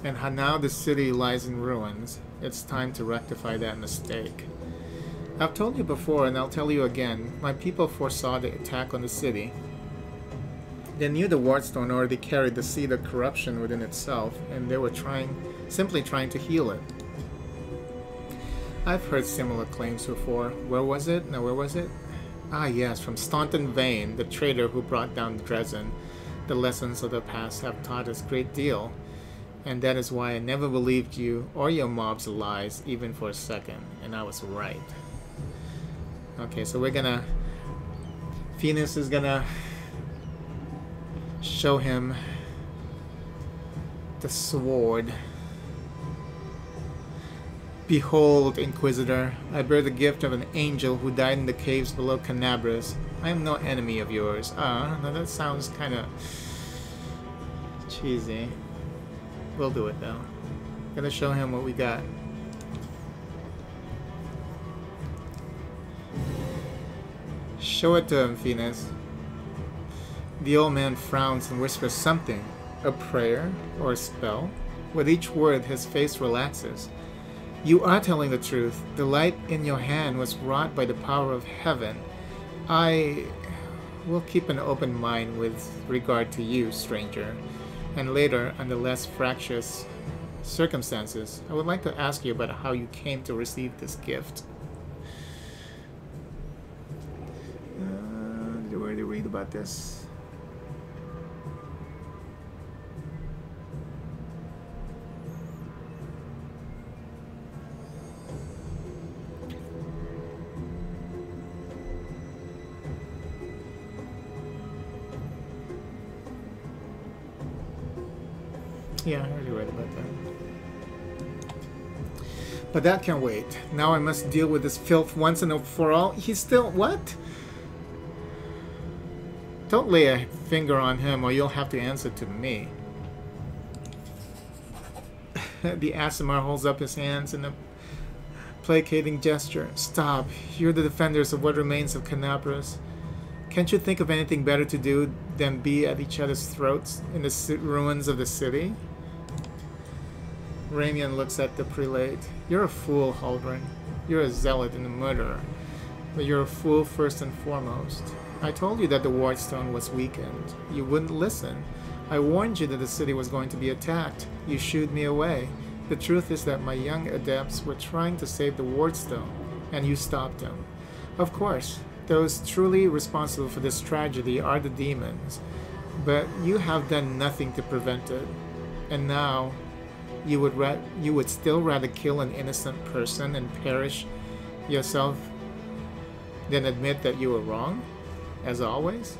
S3: And now the city lies in ruins. It's time to rectify that mistake. I've told you before, and I'll tell you again, my people foresaw the attack on the city. They knew the Wardstone already carried the seed of corruption within itself, and they were simply trying to heal it. I've heard similar claims before. Where was it? Now, where was it? Ah, yes, from Staunton Vane, the traitor who brought down Dresden. The lessons of the past have taught us a great deal, and that is why I never believed you or your mob's lies, even for a second, and I was right. Okay, so we're gonna... Venus is gonna show him the sword. Behold, Inquisitor, I bear the gift of an angel who died in the caves below Canabris. I am no enemy of yours. Now that sounds kind of cheesy. We'll do it though. Gonna show him what we got. Show it to him, Venus. The old man frowns and whispers something. A prayer or a spell? With each word, his face relaxes. You are telling the truth. The light in your hand was wrought by the power of heaven. I will keep an open mind with regard to you, stranger. And later, under less fractious circumstances, I would like to ask you about how you came to receive this gift. Did you already read about this? Yeah, I already read about that. But that can wait. Now I must deal with this filth once and for all. He's still... what? Don't lay a finger on him or you'll have to answer to me. The Aasimar holds up his hands in a placating gesture. Stop. You're the defenders of what remains of Canabris. Can't you think of anything better to do than be at each other's throats in the ruins of the city? Ramian looks at the prelate. You're a fool, Halbrand. You're a zealot and a murderer. But you're a fool first and foremost. I told you that the Wardstone was weakened. You wouldn't listen. I warned you that the city was going to be attacked. You shooed me away. The truth is that my young adepts were trying to save the Wardstone, and you stopped them. Of course, those truly responsible for this tragedy are the demons, but you have done nothing to prevent it. And now, you would still rather kill an innocent person and perish yourself than admit that you were wrong? As always?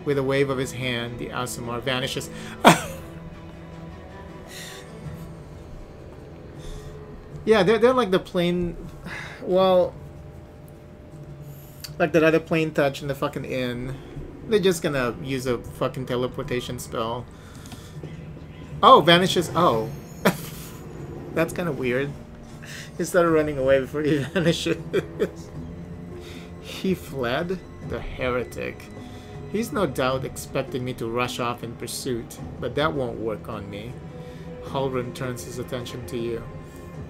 S3: With a wave of his hand, the Aasimar vanishes. Yeah, they're like the plane... Well... like that other plane touch in the fucking inn. They're just gonna use a fucking teleportation spell. Oh, vanishes. Oh. That's kind of weird. He started running away before he vanishes. He fled? The heretic. He's no doubt expecting me to rush off in pursuit, but that won't work on me. Halbrand turns his attention to you.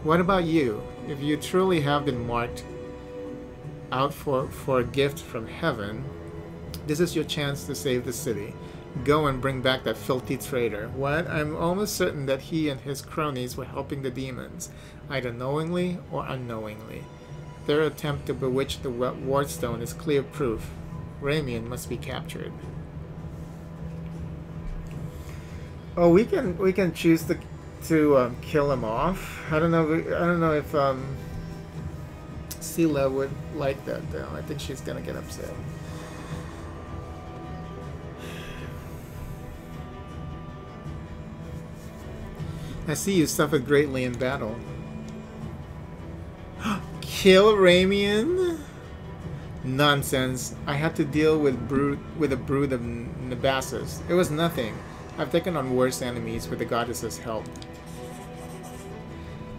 S3: What about you? If you truly have been marked out for a gift from heaven, this is your chance to save the city. Go and bring back that filthy traitor. What? I'm almost certain that he and his cronies were helping the demons, either knowingly or unknowingly. Their attempt to bewitch the Wardstone is clear proof. Ramian must be captured. Oh, we can choose to kill him off. I don't know. I don't know if Sela would like that though. I think she's gonna get upset. I see you suffered greatly in battle. Kill Ramian? Nonsense. I had to deal with a brood of Nabassus. It was nothing. I've taken on worse enemies with the goddess's help.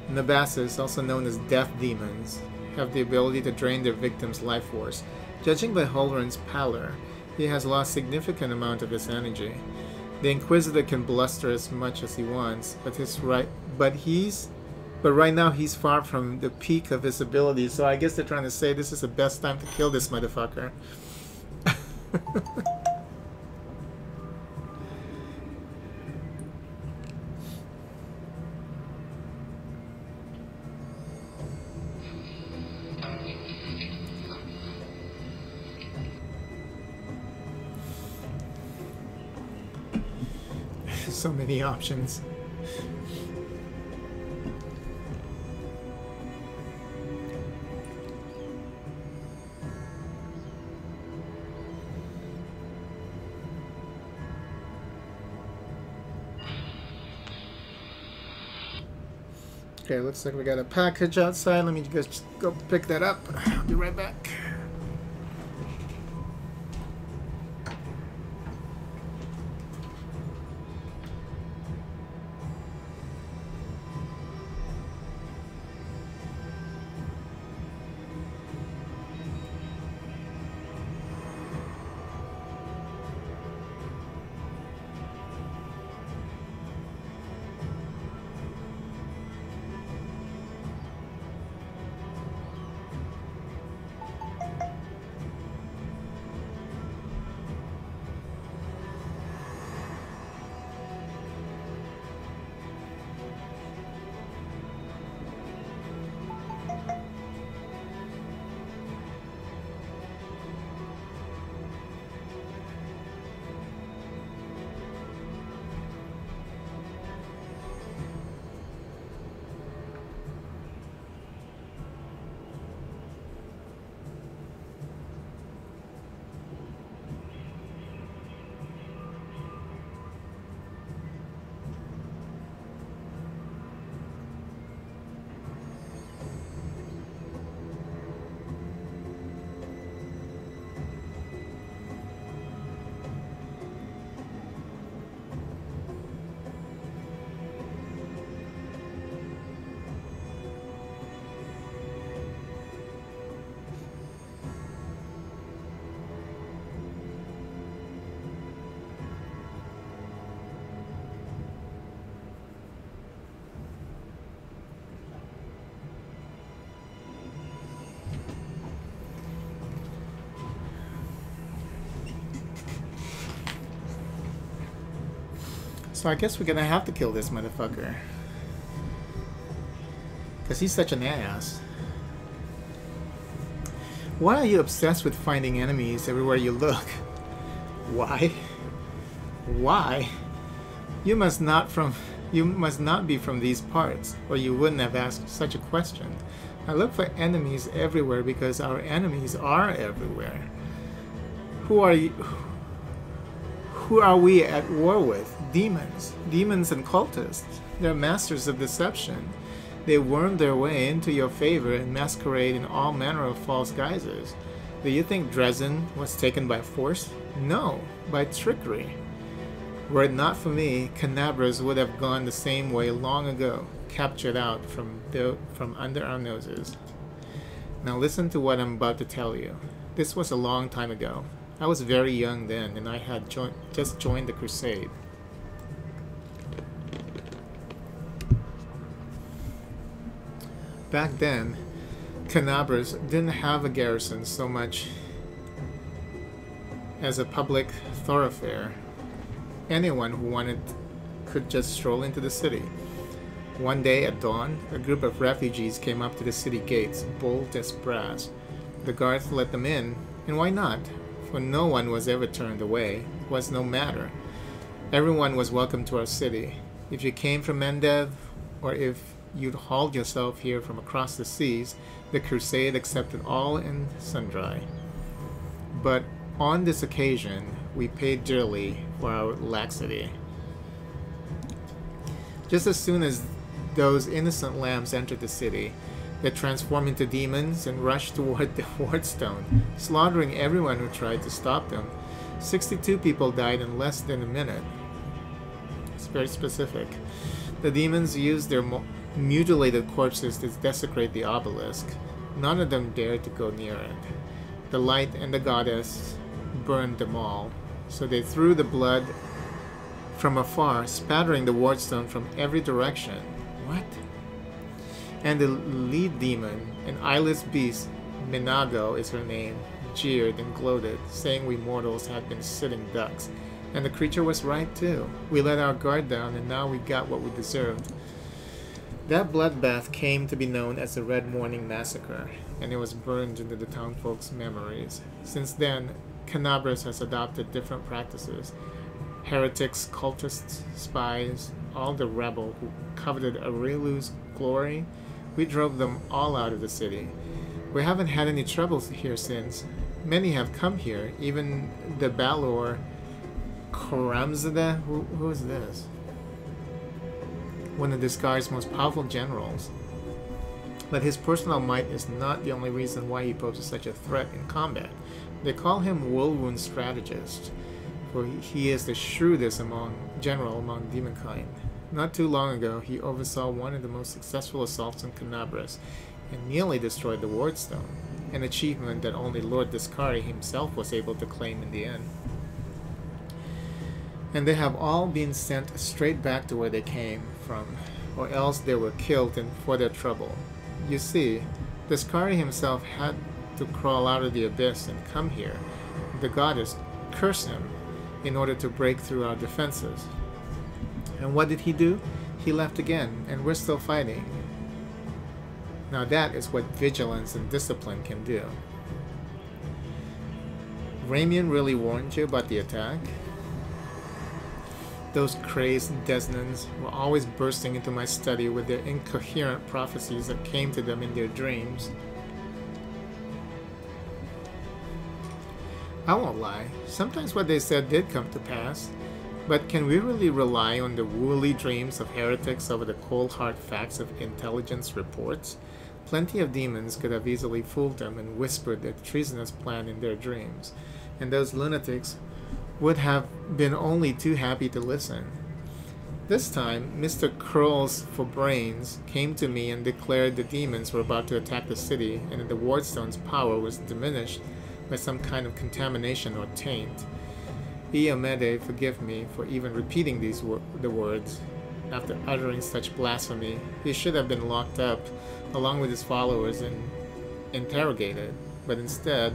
S3: Nabassus, also known as death demons, have the ability to drain their victim's life force. Judging by Holren's pallor, he has lost significant amount of his energy. The Inquisitor can bluster as much as he wants, but right now he's far from the peak of his ability, so I guess they're trying to say this is the best time to kill this motherfucker. So many options. Okay, looks like we got a package outside. Let me just go pick that up. I'll be right back. So I guess we're gonna have to kill this motherfucker. Because he's such an ass. Why are you obsessed with finding enemies everywhere you look? Why? Why? You must not be from these parts, or you wouldn't have asked such a question. I look for enemies everywhere because our enemies are everywhere. Who are you? Who are we at war with? Demons. Demons and cultists. They're masters of deception. They worm their way into your favor and masquerade in all manner of false guises. Do you think Dresden was taken by force? No, by trickery. Were it not for me, Canabras would have gone the same way long ago, captured out from under our noses. Now listen to what I'm about to tell you. This was a long time ago. I was very young then, and I had just joined the crusade. Back then, Canabras didn't have a garrison so much as a public thoroughfare. Anyone who wanted could just stroll into the city. One day at dawn, a group of refugees came up to the city gates, bold as brass. The guards let them in, and why not? For no one was ever turned away. It was no matter. Everyone was welcome to our city. If you came from Mendev, or if you'd hauled yourself here from across the seas, the crusade accepted all and sundry. But on this occasion, we paid dearly for our laxity. Just as soon as those innocent lambs entered the city, they transformed into demons and rushed toward the wardstone, slaughtering everyone who tried to stop them. 62 people died in less than a minute. It's very specific. The demons used their mutilated corpses to desecrate the obelisk. None of them dared to go near it. The light and the goddess burned them all, so they threw the blood from afar, spattering the wardstone from every direction. What? And the lead demon, an eyeless beast, Minago is her name, jeered and gloated, saying we mortals had been sitting ducks. And the creature was right too. We let our guard down and now we got what we deserved. That bloodbath came to be known as the Red Morning Massacre, and it was burned into the townfolk's memories. Since then, Canabras has adopted different practices. Heretics, cultists, spies, all the rebel who coveted Aurelu's glory, we drove them all out of the city. We haven't had any troubles here since. Many have come here, even the Balor Karamzadeh. Who is this? One of the Sky's most powerful generals. But his personal might is not the only reason why he poses such a threat in combat. They call him Whirlwind Strategist, for he is the shrewdest general among demonkind. Not too long ago, he oversaw one of the most successful assaults on Canabras and nearly destroyed the wardstone, an achievement that only Lord Discari himself was able to claim in the end. And they have all been sent straight back to where they came from, or else they were killed for their trouble. You see, Discari himself had to crawl out of the abyss and come here. The goddess cursed him in order to break through our defenses. And what did he do? He left again, and we're still fighting. Now that is what vigilance and discipline can do. Ramian really warned you about the attack? Those crazed Desnans were always bursting into my study with their incoherent prophecies that came to them in their dreams. I won't lie, sometimes what they said did come to pass, but can we really rely on the woolly dreams of heretics over the cold hard facts of intelligence reports? Plenty of demons could have easily fooled them and whispered their treasonous plan in their dreams, and those lunatics would have been only too happy to listen. This time, Mr. Curls for Brains came to me and declared the demons were about to attack the city and that the wardstone's power was diminished by some kind of contamination or taint. Iomede, forgive me for even repeating the words. After uttering such blasphemy, he should have been locked up along with his followers and interrogated, but instead,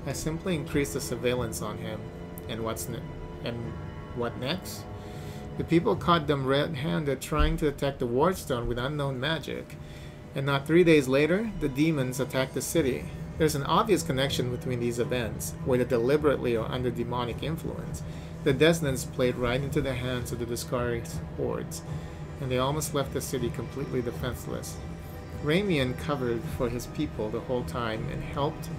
S3: I simply increased the surveillance on him. And what next? The people caught them red-handed trying to attack the wardstone with unknown magic, and not 3 days later, the demons attacked the city. There's an obvious connection between these events, whether deliberately or under demonic influence. The Desnans played right into the hands of the Discari's hordes, and they almost left the city completely defenseless. Ramian covered for his people the whole time and helped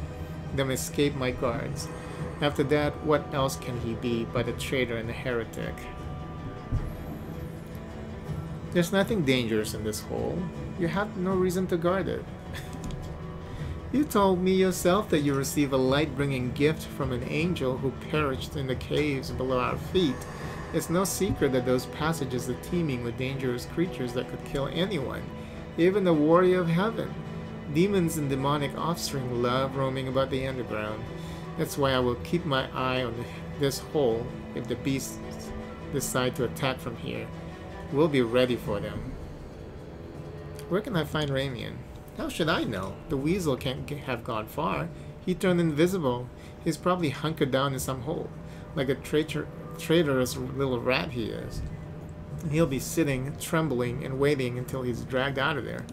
S3: them escape my guards. After that, what else can he be but a traitor and a heretic? There's nothing dangerous in this hole. You have no reason to guard it. You told me yourself that you received a light-bringing gift from an angel who perished in the caves below our feet. It's no secret that those passages are teeming with dangerous creatures that could kill anyone, even the warrior of heaven. Demons and demonic offspring love roaming about the underground. That's why I will keep my eye on this hole if the beasts decide to attack from here. We'll be ready for them. Where can I find Ramian? How should I know? The weasel can't have gone far. He turned invisible. He's probably hunkered down in some hole, like a traitorous little rat he is. He'll be sitting, trembling, and waiting until he's dragged out of there.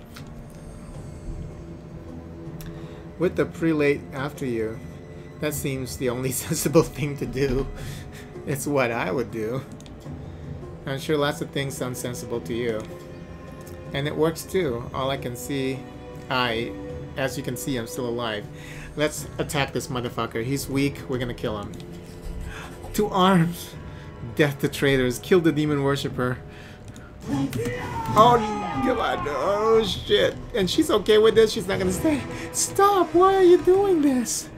S3: With the prelate after you, that seems the only sensible thing to do. It's what I would do. I'm sure lots of things sound sensible to you. And it works too. All I can see, as you can see, I'm still alive. Let's attack this motherfucker. He's weak. We're gonna kill him. To arms! Death to traitors. Kill the demon worshipper. Oh, come on. Oh, shit. And she's okay with this? She's not gonna stay? Stop! Why are you doing this?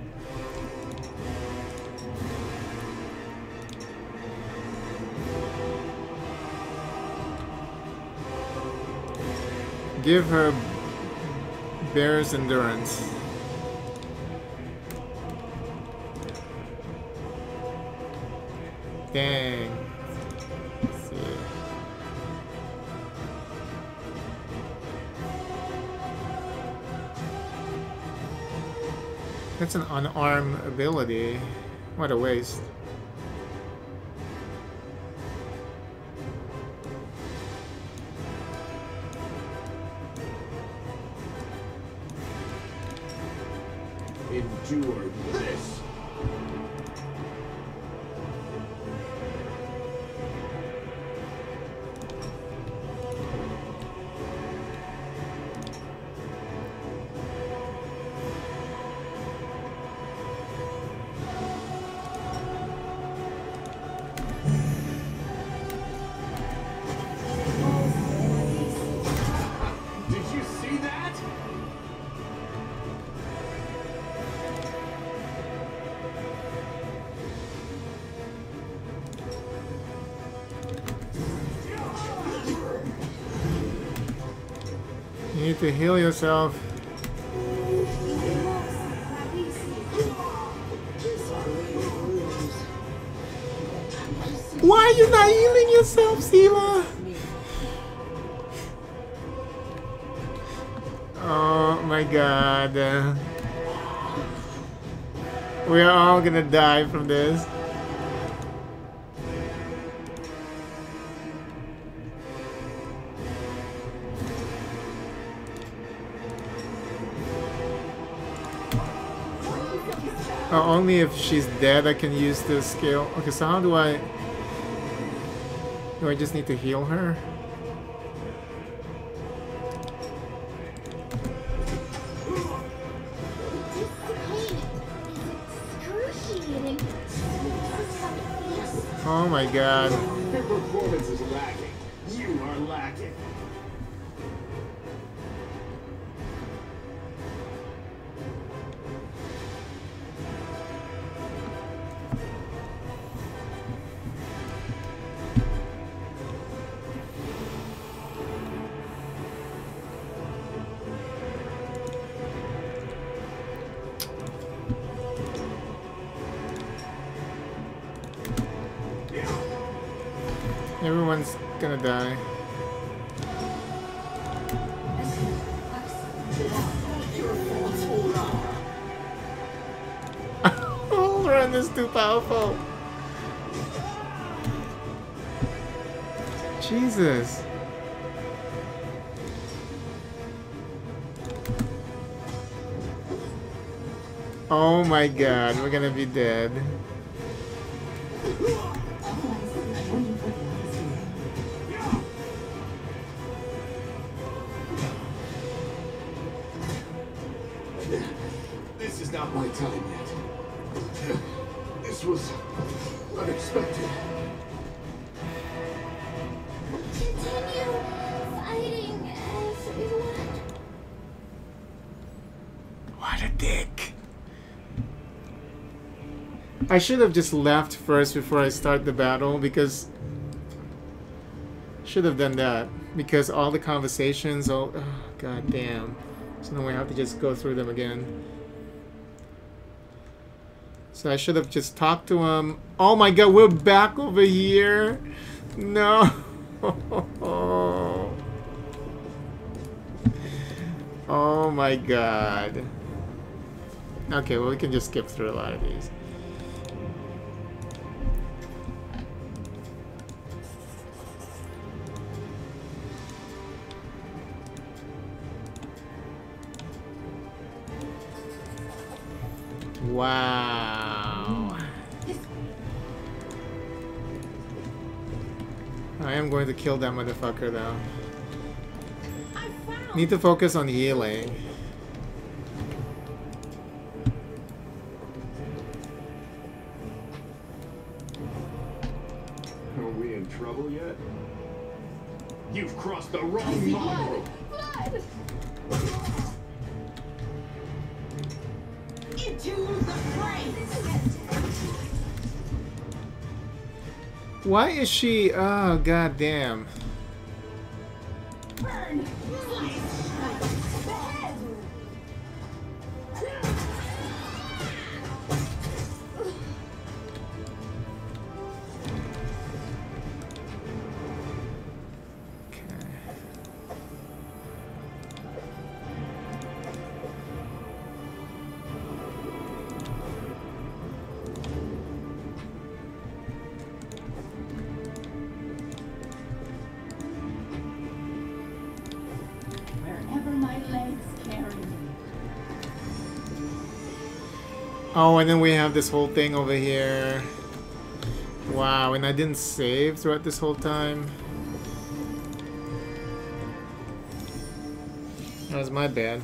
S3: Give her bear's endurance. Dang. Let's see. That's an unarmed ability. What a waste.
S4: Endure this. Did you see that?
S3: You need to heal yourself. Why are you not healing yourself, Sela? Oh my god. We're all gonna die from this. Only if she's dead I can use this skill. Okay, so how do I... Do I just need to heal her? Oh my god.
S4: Your performance is lacking. You are lacking.
S3: Everyone's gonna die. Run is too powerful. Jesus. Oh my god, we're gonna be dead.
S4: This is not my time yet. This was unexpected.
S2: Continue fighting, everyone.
S3: What a dick. I should have just left first before I start the battle because... Should have done that. Because all the conversations, oh god damn. So now we have to just go through them again. So I should have just talked to him. Oh my god, we're back over here. No. Oh my god. Okay, well we can just skip through a lot of these. Wow. I am going to kill that motherfucker though. Need to focus on healing.
S4: Are we in trouble yet? You've crossed the wrong mongrel.
S2: Blood! Into the fray!
S3: Why is she? Oh god damn.
S2: Burn!
S1: Wherever my legs carry me.
S3: Oh, and then we have this whole thing over here. Wow, and I didn't save throughout this whole time. That was my bad.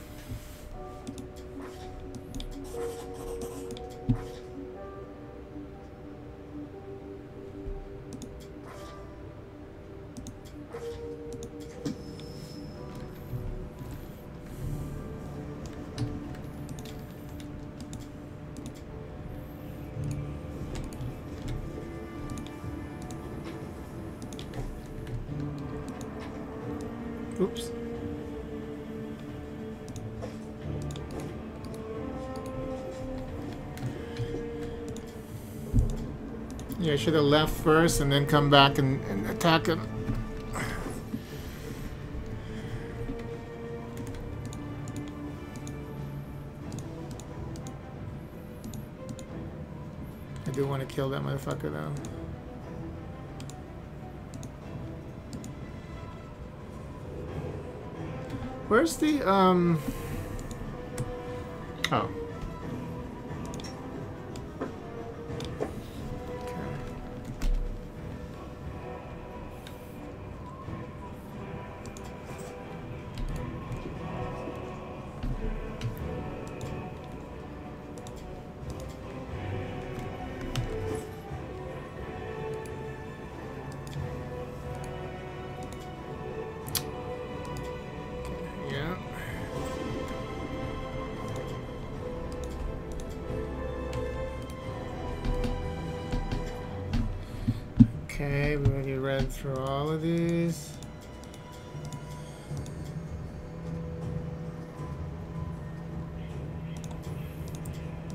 S3: Oops. Yeah, I should have left first and then come back and attack him. I do want to kill that motherfucker though. Where's the, oh. Okay, we already read through all of these.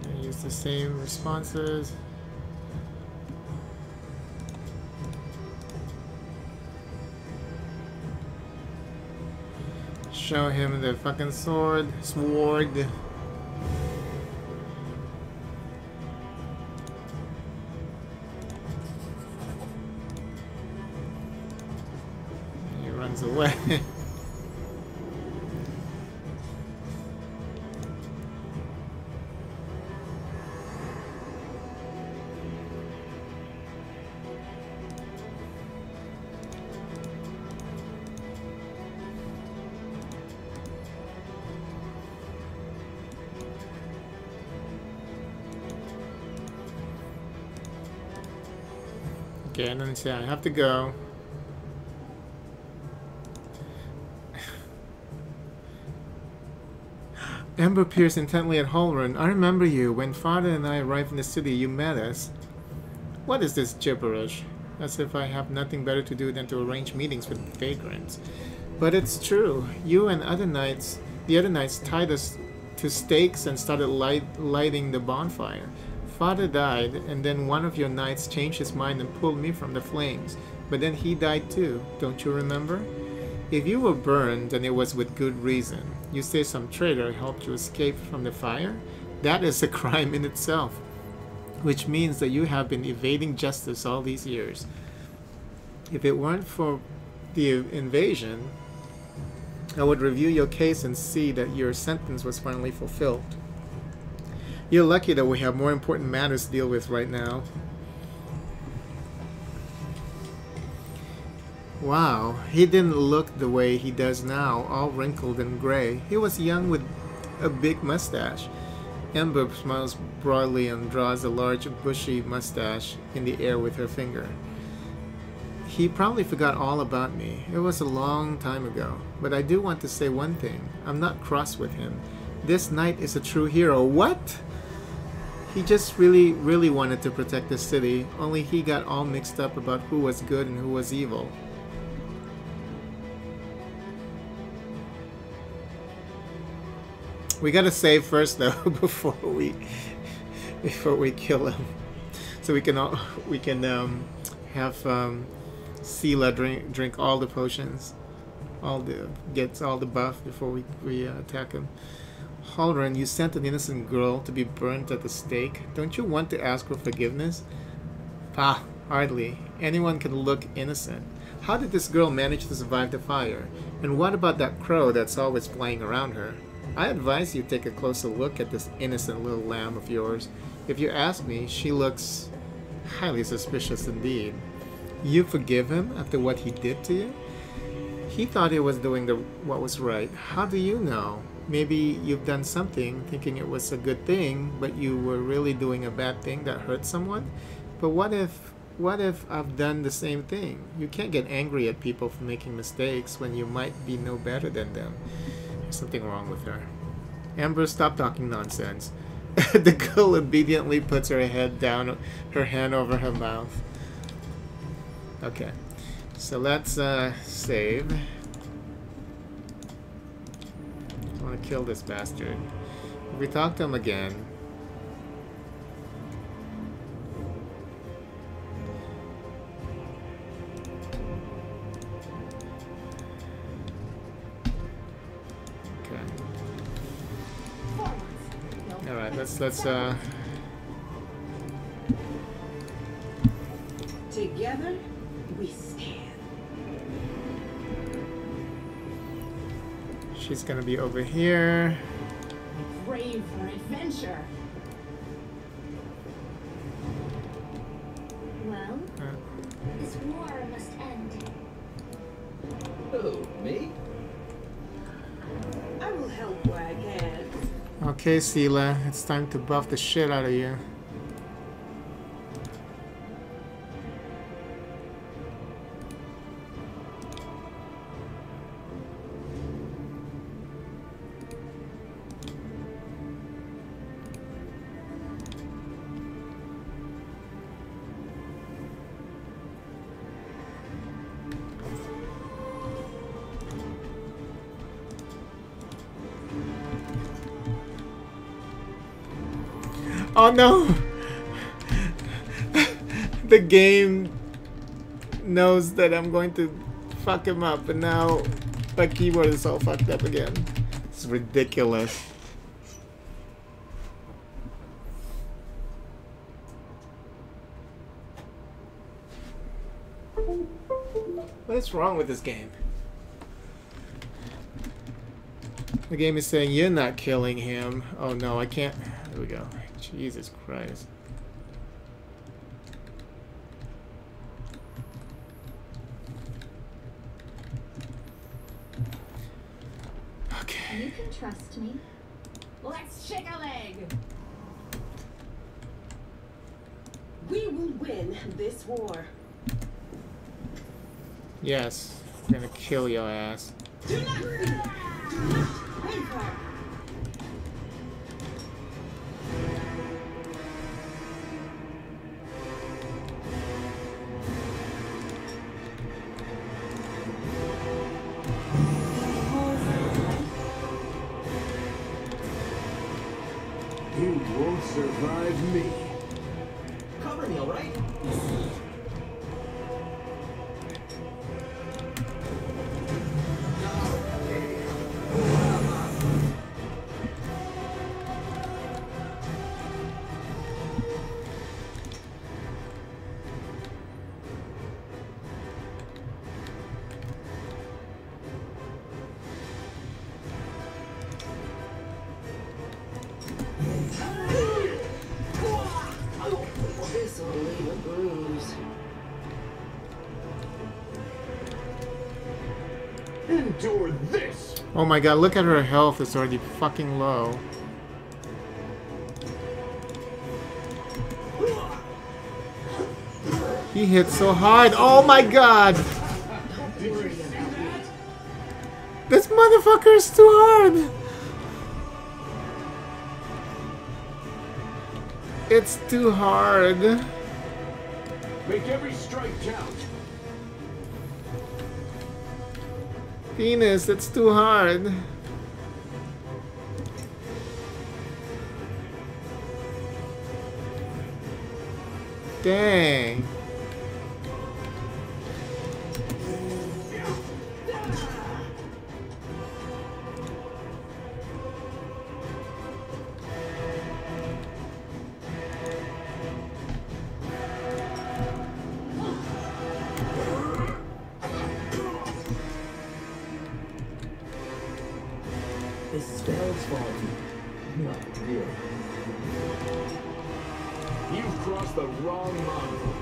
S3: I use the same responses. Show him the fucking sword. Away. Okay, and then say I have to go. Ember peers intently at Holrun. I remember you. When Father and I arrived in the city, you met us. What is this gibberish? As if I have nothing better to do than to arrange meetings with vagrants. But it's true. You and the other knights tied us to stakes and started lighting the bonfire. Father died, and then one of your knights changed his mind and pulled me from the flames. But then he died too. Don't you remember? If you were burned, then it was with good reason. You say some traitor helped you escape from the fire? That is a crime in itself, which means that you have been evading justice all these years. If it weren't for the invasion, I would review your case and see that your sentence was finally fulfilled. You're lucky that we have more important matters to deal with right now. Wow, he didn't look the way he does now, all wrinkled and gray. He was young with a big mustache. Ember smiles broadly and draws a large, bushy mustache in the air with her finger. He probably forgot all about me. It was a long time ago. But I do want to say one thing. I'm not cross with him. This knight is a true hero. What? He just really wanted to protect the city, only he got all mixed up about who was good and who was evil. We gotta save first though before we kill him, so we can have Sela drink all the potions, gets all the buff before we attack him. Halloran, you sent an innocent girl to be burnt at the stake. Don't you want to ask for forgiveness? Pah, hardly. Anyone can look innocent. How did this girl manage to survive the fire? And what about that crow that's always flying around her? I advise you take a closer look at this innocent little lamb of yours. If you ask me, she looks highly suspicious indeed. You forgive him after what he did to you? He thought he was doing what was right. How do you know? Maybe you've done something thinking it was a good thing, but you were really doing a bad thing that hurt someone? But what if I've done the same thing? You can't get angry at people for making mistakes when you might be no better than them. There's something wrong with her. Amber, stop talking nonsense. The girl obediently puts her head down, her hand over her mouth. Okay, so let's save. I want to kill this bastard. If we talk to him again. Alright, let's
S1: Together, we stand.
S3: She's gonna be over here.
S1: Brave for adventure.
S2: Well, this war must end.
S5: Who, me?
S1: I will help where I can.
S3: Okay, Sela, it's time to buff the shit out of you. Oh no! The game knows that I'm going to fuck him up, and now my keyboard is all fucked up again. It's ridiculous. What is wrong with this game? The game is saying you're not killing him. Oh no, I can't. There we go. Jesus Christ. Okay.
S2: You can trust me.
S1: Let's shake a leg. We will win this war.
S3: Yes, I'm gonna kill your ass.
S1: Do not fear. Do not waver.
S4: You won't survive me.
S5: Cover me, alright?
S4: endure this.
S3: Oh my god, look at her health. It's already fucking low. He hit so hard. Oh my god. This motherfucker is too hard. It's too hard.
S4: Make every strike count.
S3: Venus, it's too hard. Dang.
S5: The spell's fault. Not really.
S4: You've crossed the wrong mongrel.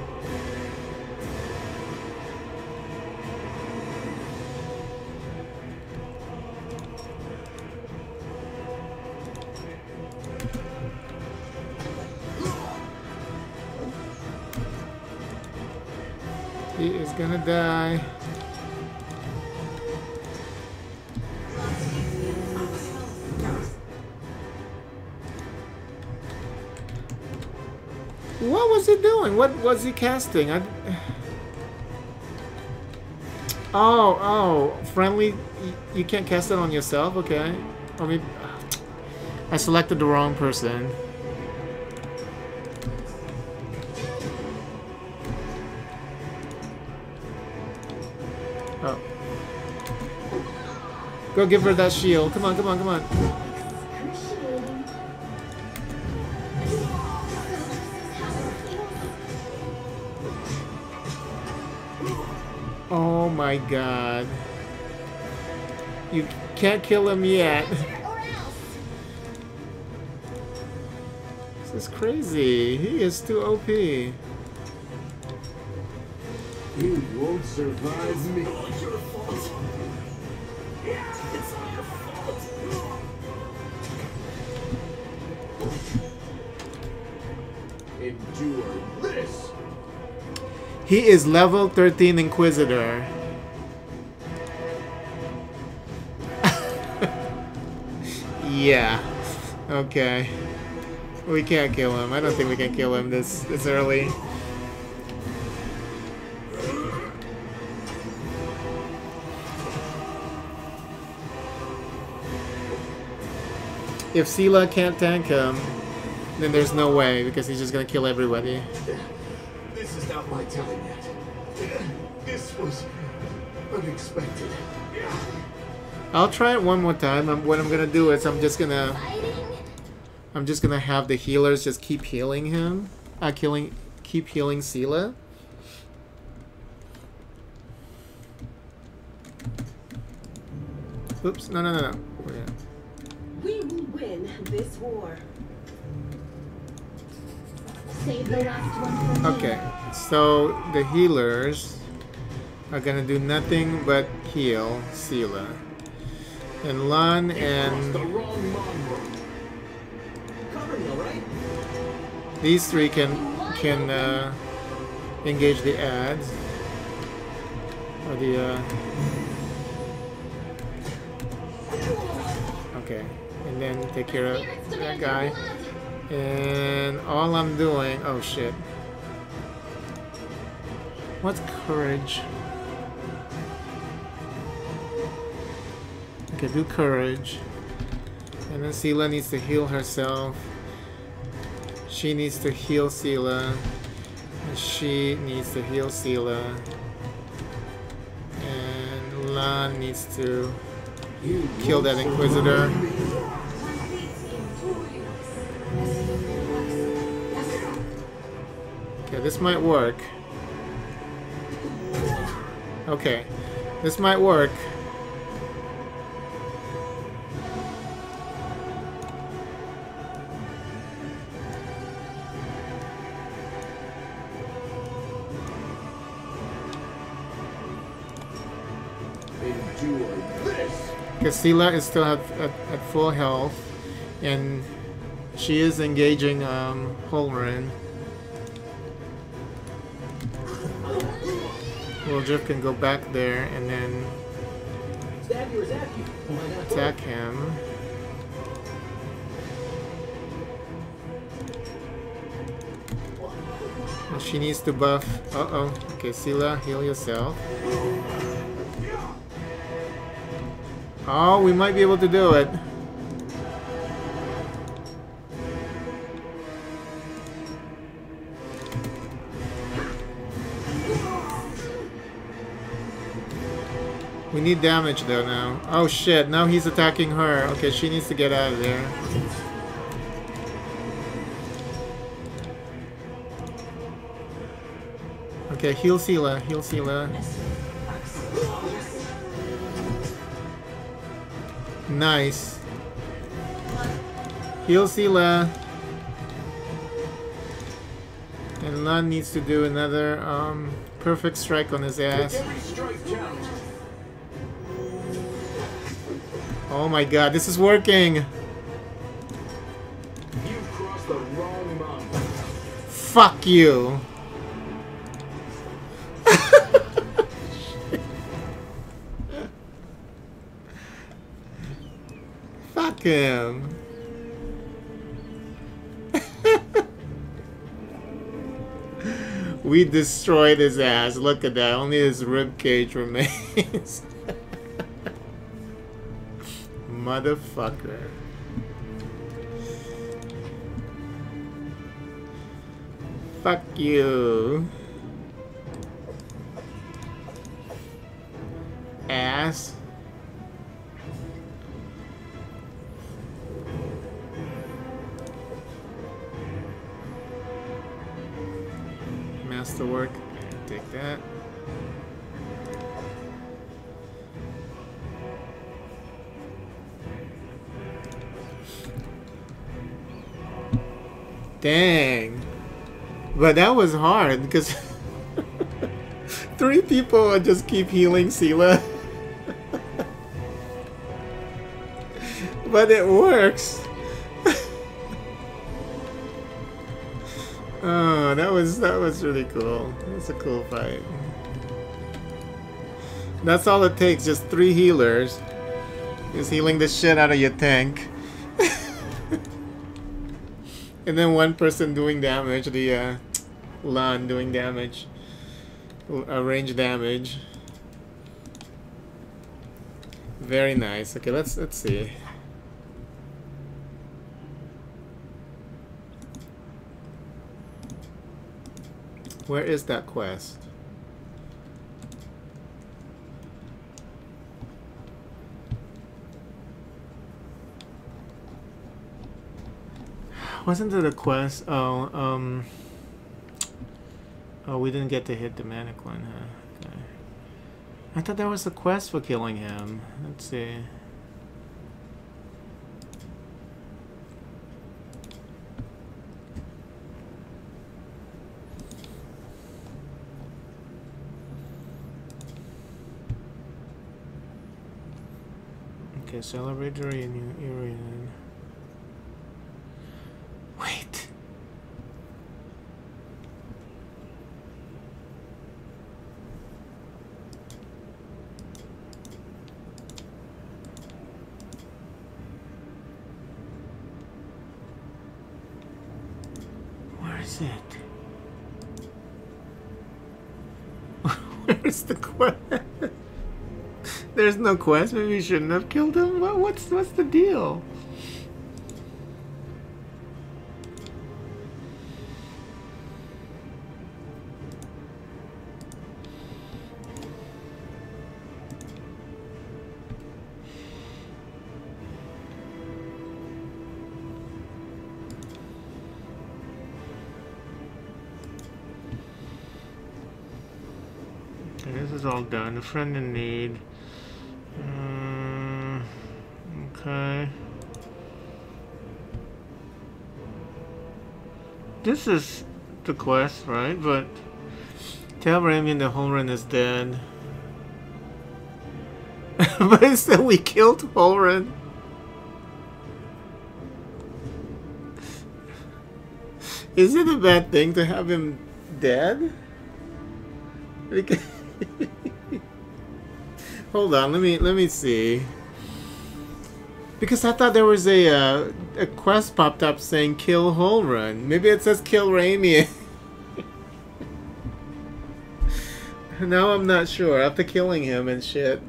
S3: He is gonna die. What was he doing? What was he casting? Oh, friendly. You can't cast it on yourself, okay? I mean, I selected the wrong person. Oh. Go give her that shield. Come on, come on, come on. Oh my god. You can't kill him yet. This is crazy. He is too OP.
S4: You won't survive me. It's your fault. It's all your fault. Endure this.
S3: He is level 13 Inquisitor. Yeah. Okay. We can't kill him. I don't think we can kill him this early. If Sela can't tank him, then there's no way, because he's just gonna kill everybody.
S4: This is not my time yet. This was unexpected.
S3: I'll try it one more time. What I'm gonna do is I'm just gonna have the healers just keep healing him. Keep healing Sela. Oops, no.
S1: We will win this war.
S2: Save the last one for me.
S3: Okay, so the healers are gonna do nothing but heal Sela. And Lan and
S4: The wrong mongrel.
S5: Cover me, alright?
S3: these three can engage the ads. Or the okay, and then take care of that guy. And all I'm doing, oh shit. What's courage? Okay, do courage. And then Sela needs to heal herself. She needs to heal Sela. And she needs to heal Sela. And Lan needs to kill that Inquisitor. Okay, this might work. Okay, this might work.
S4: Endure this.
S3: Casilla is still at full health, and she is engaging Holren. Woljif can go back there and then attack him. And she needs to buff. Uh-oh. Okay, Sila, heal yourself. Oh, we might be able to do it. We need damage though now. Oh shit, now he's attacking her. Okay, she needs to get out of there. Okay, heal Sila, heal Sila. Nice. Heal Sila. And Lan needs to do another perfect strike on his ass. Oh my god, this is working!
S4: You've crossed the wrong mountain.
S3: Fuck you! Fuck him! We destroyed his ass. Look at that. Only his ribcage remains. Motherfucker. Fuck you. Ass. Masterwork. Take that. Dang. But that was hard because 3 people just keep healing Sila. But it works. Oh, that was really cool. That's a cool fight. That's all it takes, just 3 healers. Just healing the shit out of your tank. And then 1 person doing damage, the Lan doing damage. Range damage. Very nice. Okay, let's see. Where is that quest? Wasn't it a quest? Oh, we didn't get to hit the mannequin, huh? Okay. I thought there was a quest for killing him. Let's see. Okay, celebrate the reunion. Wait. Where is it? Where's the quest? There's no quest. Maybe we shouldn't have killed him. What's the deal? Okay, this is all done. A friend in need. Okay. This is the quest, right? But tell Ramian the Holren is dead. But instead we killed Holren. Is it a bad thing to have him dead? Hold on, let me see. Because I thought there was a quest popped up saying kill Holren. Maybe it says kill Raimi. Now I'm not sure. After killing him and shit.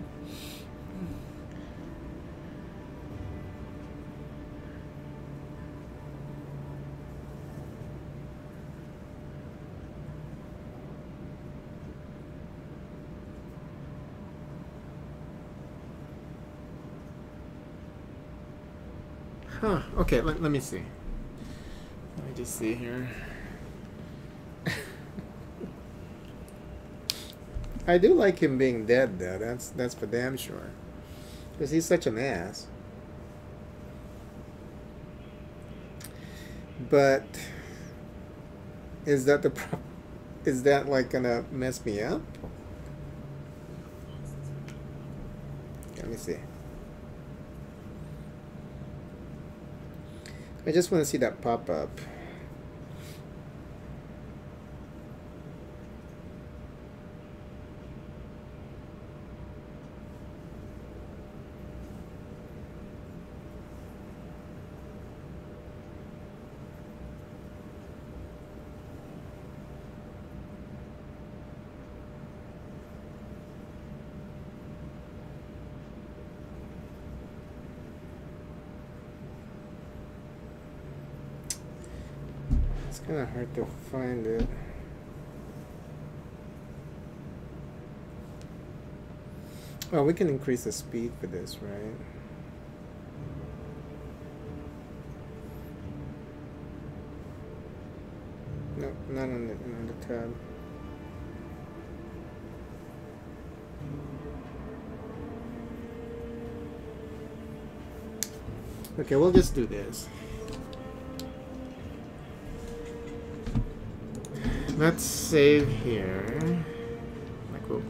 S3: Huh, okay, let me see. Let me just see here. I do like him being dead though, that's for damn sure. Because he's such an ass. But is that the is that like gonna mess me up? Let me see. I just want to see that pop up. It's kind of hard to find it. Oh, we can increase the speed for this, right? Nope, not on the tab. Okay, we'll just do this. Let's save here. Like we'll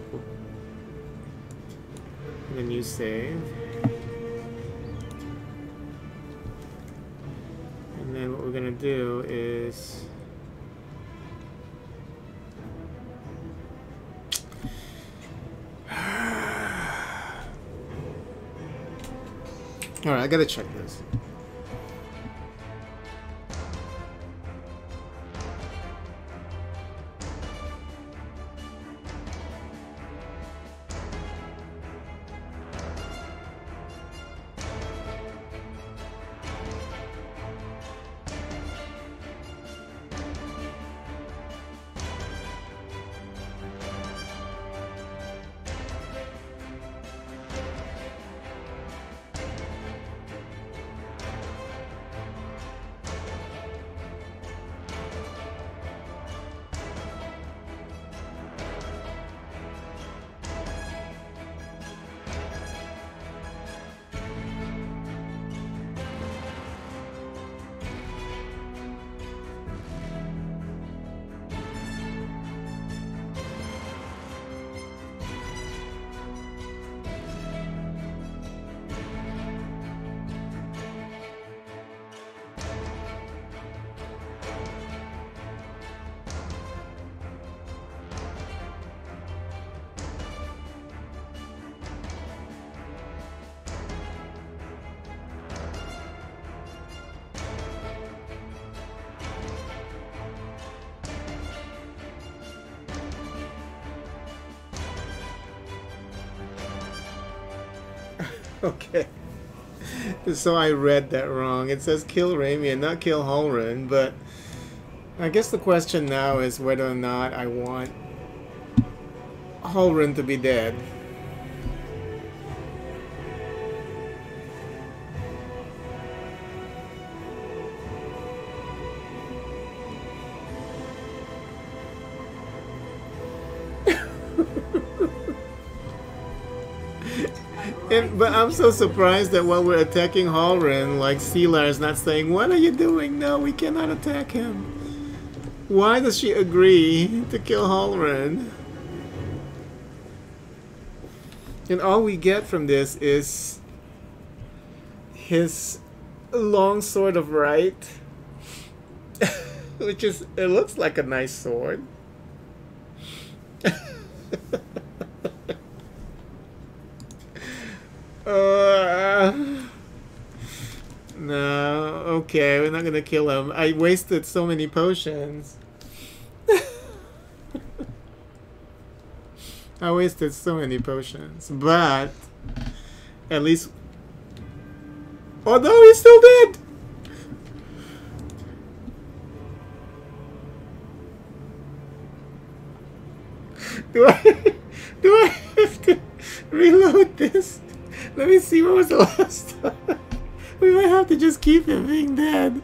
S3: the new save. And then what we're gonna do is alright, I gotta check this. Okay. So I read that wrong. It says kill Raimi and not kill Holren, but I guess the question now is whether or not I want Holren to be dead. But I'm so surprised that while we're attacking Holren, like Seelar is not saying, "What are you doing? No, we cannot attack him." Why does she agree to kill Holren? And all we get from this is his long sword of right. Which is, it looks like a nice sword. No, okay, we're not gonna kill him. I wasted so many potions. I wasted so many potions, but at least. Oh no, he's still dead! Do I have to reload this? Let me see, what was the last time? We might have to just keep him being dead.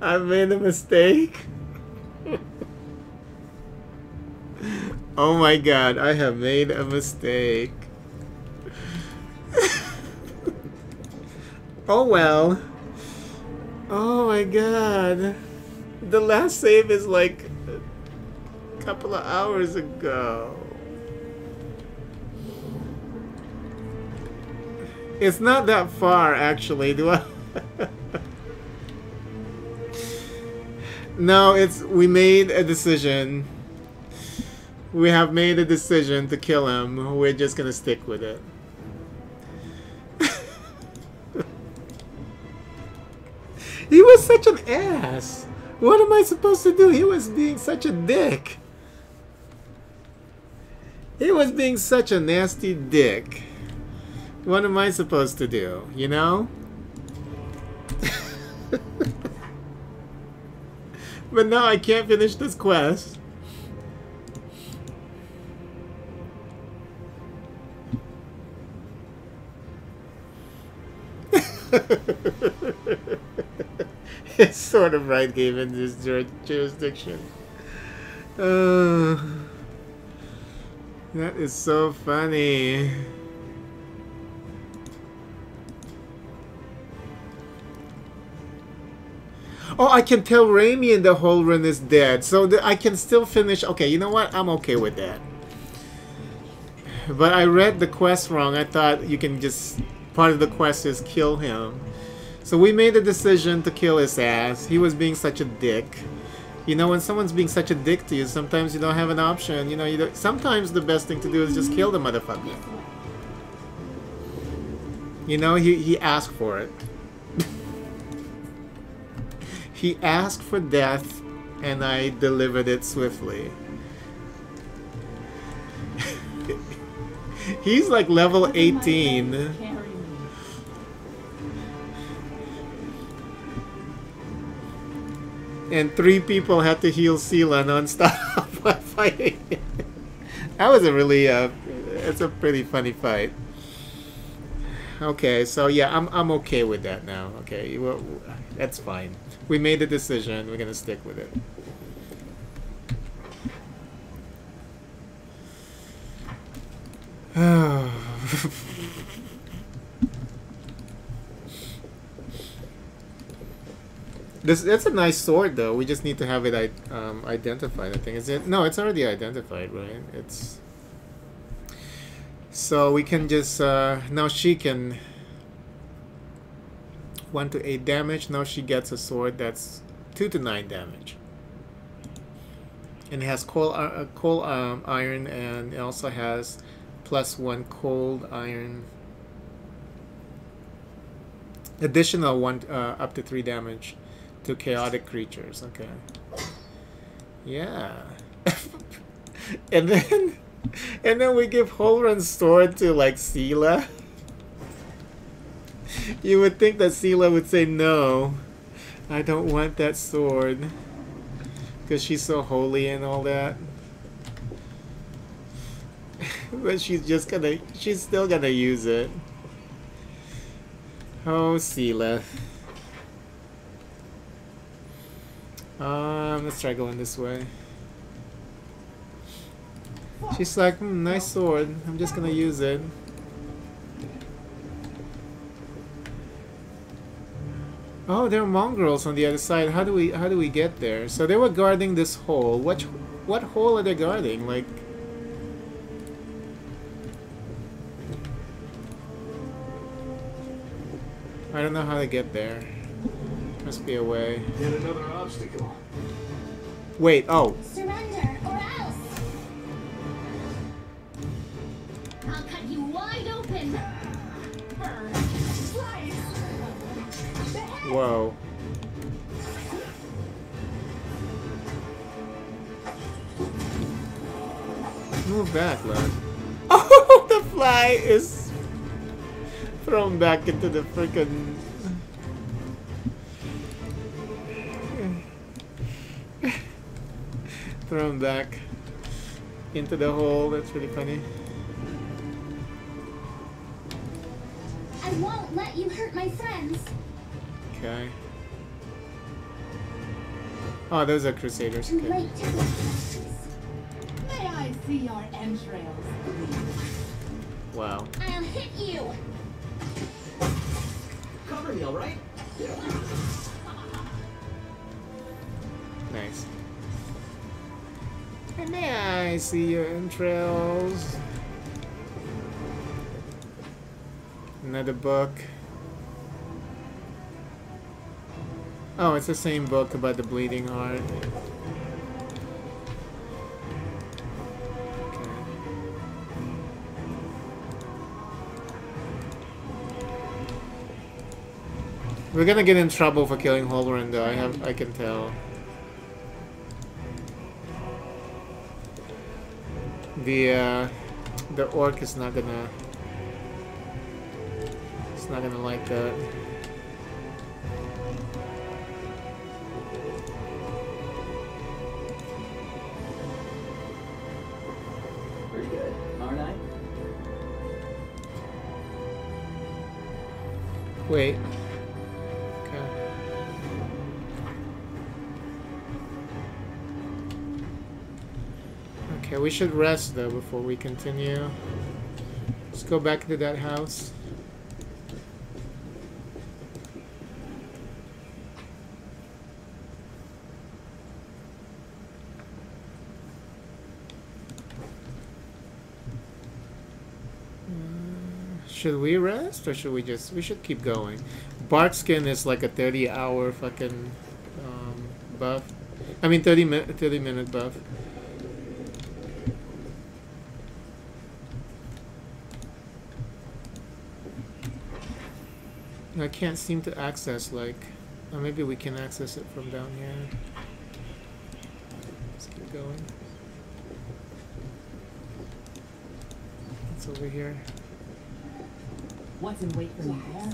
S3: I made a mistake. Oh my god, I have made a mistake. Oh well. Oh my god. The last save is like a couple of hours ago. It's not that far, actually. Do I? No, we made a decision. We have made a decision to kill him. We're just gonna stick with it. He was such an ass. What am I supposed to do? He was being such a dick. He was being such a nasty dick. What am I supposed to do? You know? But now I can't finish this quest. It's sort of right given this jurisdiction. That is so funny. Oh, I can tell Raimi and the whole run is dead, so I can still finish. Okay, you know what? I'm okay with that. But I read the quest wrong. I thought you can just... Part of the quest is kill him. So we made a decision to kill his ass. He was being such a dick. You know, when someone's being such a dick to you, sometimes you don't have an option. You know, sometimes the best thing to do is just kill the motherfucker. You know, he asked for it. He asked for death, and I delivered it swiftly. He's like level 18. And 3 people had to heal Sela non-stop while fighting. That was a really, it's a pretty funny fight. Okay, so yeah, I'm okay with that now. Okay, well, that's fine. We made a decision. We're gonna stick with it. That's a nice sword, though. We just need to have it identified. I think is it? No, it's already identified, right? It's so we can just now she can 1 to 8 damage. Now she gets a sword that's 2 to 9 damage, and it has cold iron, and it also has +1 cold iron. Additional 1 up to 3 damage to chaotic creatures. Okay. Yeah. and then we give Holran's sword to like Sela. You would think that Sela would say no. I don't want that sword. Because she's so holy and all that. But she's still gonna use it. Oh, Sela. Let's try going this way. She's like, nice sword. I'm just gonna use it. Oh, there are mongrels on the other side. How do we get there? So they were guarding this hole. What hole are they guarding? Like... I don't know how to get there. Must be a way.
S4: Yet another obstacle.
S3: Wait, oh.
S2: Surrender or else. I'll cut you wide open.
S1: Burn. Slice. The head.
S3: Whoa. Move back, lad. Oh, the fly is thrown back into the freaking... thrown back into the hole. That's really funny.
S2: I won't let you hurt my friends.
S3: Okay. Oh, those are Crusaders.
S2: Too
S3: Okay.
S2: late to make
S1: May I see your entrails, please?
S3: Wow.
S2: I'll hit you.
S5: Cover me, alright?
S3: Nice. And may I see your entrails? Another book. Oh, it's the same book about the bleeding heart. Okay. We're gonna get in trouble for killing Holloran though, I can tell. The orc is not gonna... It's not gonna like that.
S5: Pretty good, aren't I?
S3: Wait. Okay. Okay, we should rest though before we continue. Let's go back to that house. Should we rest or should we just... We should keep going. Bark skin is like a 30-hour fucking buff. I mean 30-minute buff. I can't seem to access like... Or maybe we can access it from down here. Let's keep going. It's over here.
S1: What's in wait for me there?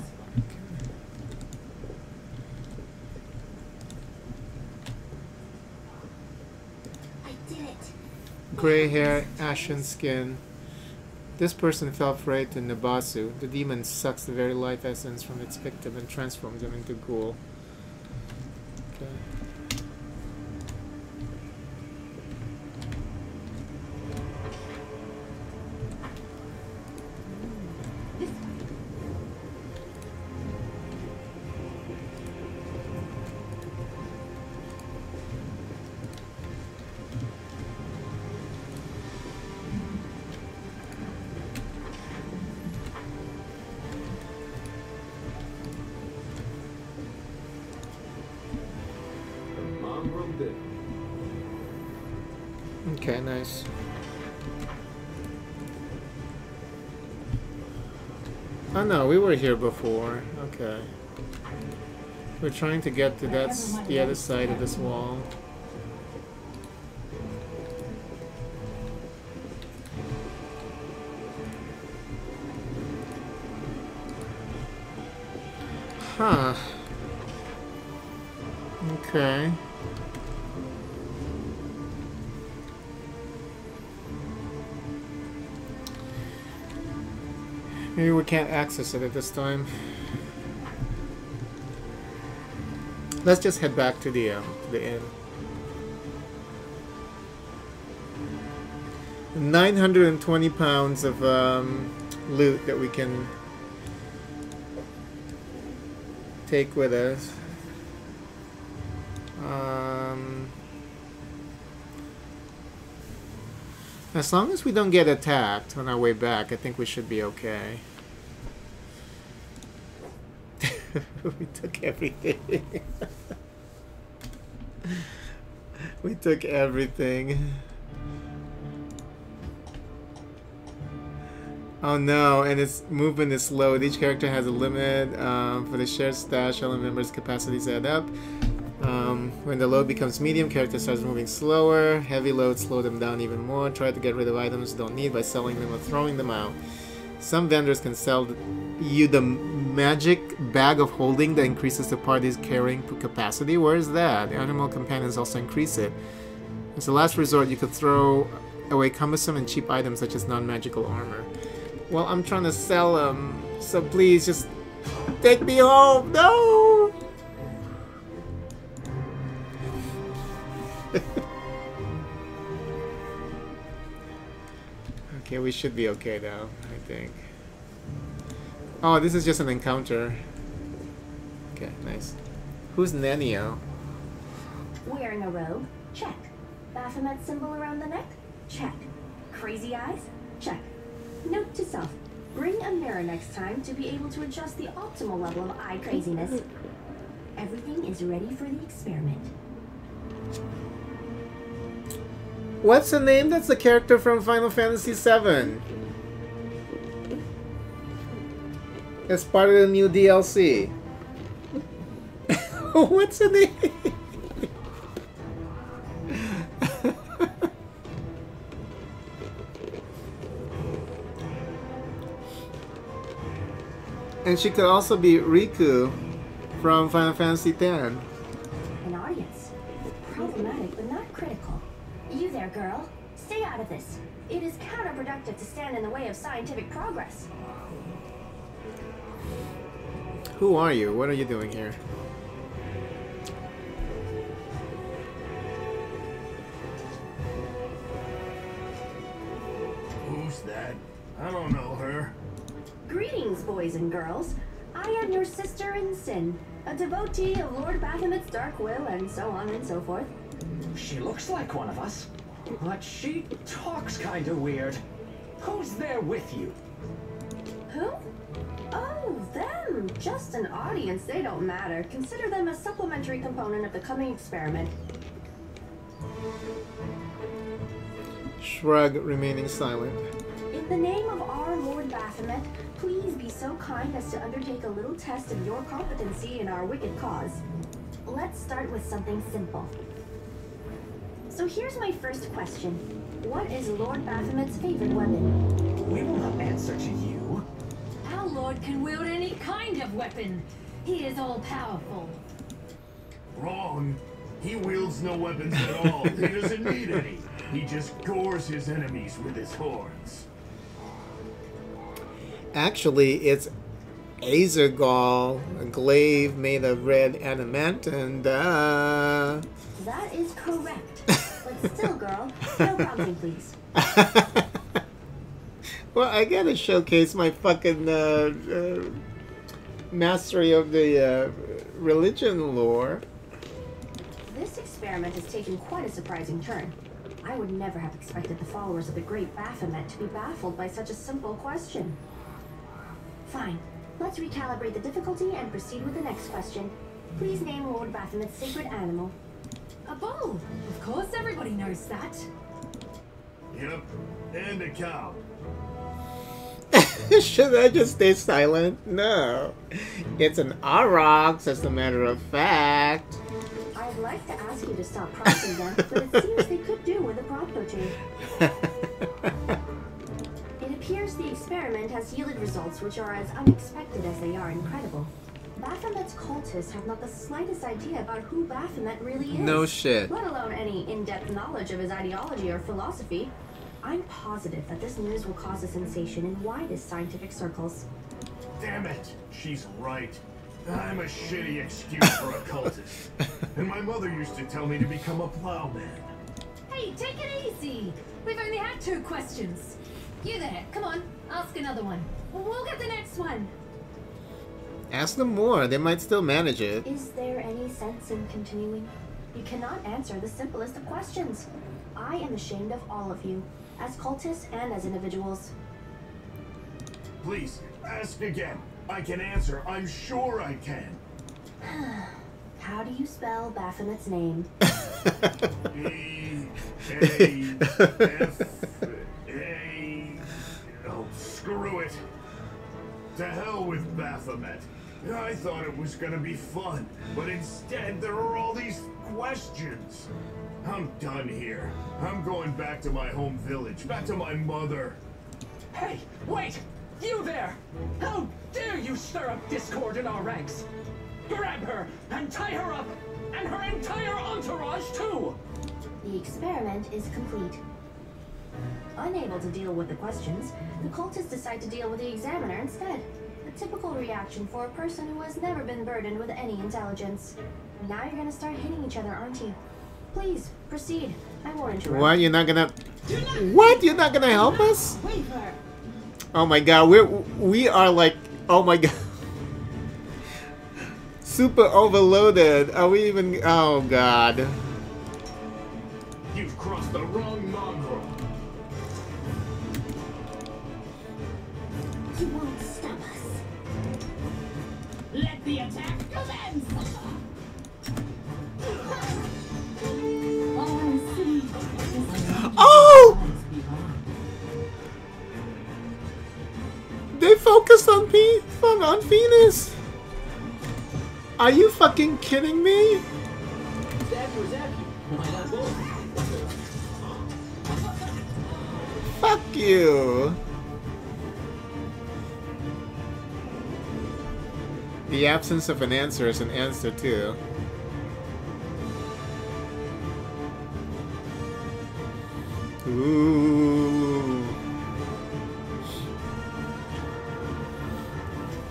S2: I did it.
S3: Gray hair, ashen skin. This person fell prey to Nabasu. The demon sucks the very life essence from its victim and transforms them into ghoul. Okay.
S4: The mongrel bit.
S3: Okay, nice. Oh no, we were here before. Okay. We're trying to get to the other side of this wall. Huh. Okay. Maybe we can't access it at this time. Let's just head back to the inn. 920 pounds of loot that we can take with us. As long as we don't get attacked on our way back, I think we should be okay. We took everything. We took everything. Oh no, and its movement is slowed. Each character has a limit for the shared stash. All members' capacities add up. When the load becomes medium, character starts moving slower. Heavy loads slow them down even more. Try to get rid of items you don't need by selling them or throwing them out. Some vendors can sell you the magic bag of holding that increases the party's carrying capacity. Where is that? The animal companions also increase it. As a last resort, you could throw away cumbersome and cheap items such as non-magical armor. Well, I'm trying to sell them, so please just take me home. No! Okay, we should be okay though, I think. Oh, this is just an encounter. Okay, nice. Who's Nenio?
S2: Wearing a robe? Check. Baphomet symbol around the neck? Check. Crazy eyes? Check. Note to self. Bring a mirror next time to be able to adjust the optimal level of eye craziness. Everything is ready for the experiment.
S3: What's the name? That's the character from Final Fantasy VII. It's part of the new DLC. What's the name? And she could also be Riku from Final Fantasy X.
S2: An audience. Problematic, but not critical. You there, girl. Stay out of this. It is counterproductive to stand in the way of scientific progress.
S3: Who are you? What are you doing here?
S4: Who's that? I don't know her.
S2: Greetings, boys and girls. I am your sister in sin, a devotee of Lord Baphomet's dark will, and so on and so forth.
S5: She looks like one of us, but she talks kinda weird. Who's there with you?
S2: Who? Oh, them. Just an audience. They don't matter. Consider them a supplementary component of the coming experiment.
S3: Shrug, remaining silent.
S2: In the name of our Lord Baphomet, please be so kind as to undertake a little test of your competency in our wicked cause. Let's start with something simple. So here's my first question. What is Lord Baphomet's favorite weapon?
S5: We will not answer to you.
S1: Our lord can wield any kind of weapon. He is all-powerful.
S4: Wrong. He wields no weapons at all. He doesn't need any. He just gores his enemies with his horns.
S3: Actually, it's Azergal, a glaive made of red adamantine.
S2: That is correct. But still, girl, no prompting, please.
S3: Well, I gotta showcase my fucking mastery of the religion lore.
S2: This experiment has taken quite a surprising turn. I would never have expected the followers of the great Baphomet to be baffled by such a simple question. Fine. Let's recalibrate the difficulty and proceed with the next question. Please name Lord Baphomet's sacred animal.
S1: A bull. Of course, everybody knows that.
S4: Yep. And a cow.
S3: Should I just stay silent? No. It's an aurochs, as a matter of fact.
S2: I'd like to ask you to stop prompting them, but it seems they could do with a prompt or two. It appears the experiment has yielded results which are as unexpected as they are incredible. Baphomet's cultists have not the slightest idea about who Baphomet really is.
S3: No shit.
S2: Let alone any in-depth knowledge of his ideology or philosophy. I'm positive that this news will cause a sensation in widest scientific circles.
S4: Damn it. She's right. I'm a shitty excuse for a cultist. And my mother used to tell me to become a plowman.
S1: Hey, take it easy. We've only had 2 questions. You there, come on, ask another one. We'll get the next one.
S3: Ask them more. They might still manage it.
S2: Is there any sense in continuing? You cannot answer the simplest of questions. I am ashamed of all of you. as cultists and as individuals.
S4: Please, ask again. I can answer. I'm sure I can.
S2: How do you spell Baphomet's name?
S4: E-A-F-A... Oh, screw it. To hell with Baphomet. I thought it was gonna be fun, but instead there are all these questions. I'm done here. I'm going back to my home village, back to my mother.
S5: Hey, wait! You there! How dare you stir up discord in our ranks? Grab her and tie her up, and her entire entourage too!
S2: The experiment is complete. Unable to deal with the questions, the cultists decide to deal with the examiner instead. A typical reaction for a person who has never been burdened with any intelligence. Now you're gonna start hitting each other, aren't you? Please, proceed. I won't interrupt.
S3: What? You're not gonna... What? You're not gonna help us? Oh my god, we are like... Oh my god. Super overloaded. Are we even... Oh god.
S4: You've crossed the wrong mongrel.
S2: You won't stop us.
S1: Let the attack commence!
S3: Oh! They focused on Venus. Are you fucking kidding me? Fuck you. The absence of an answer is an answer too. Ooh.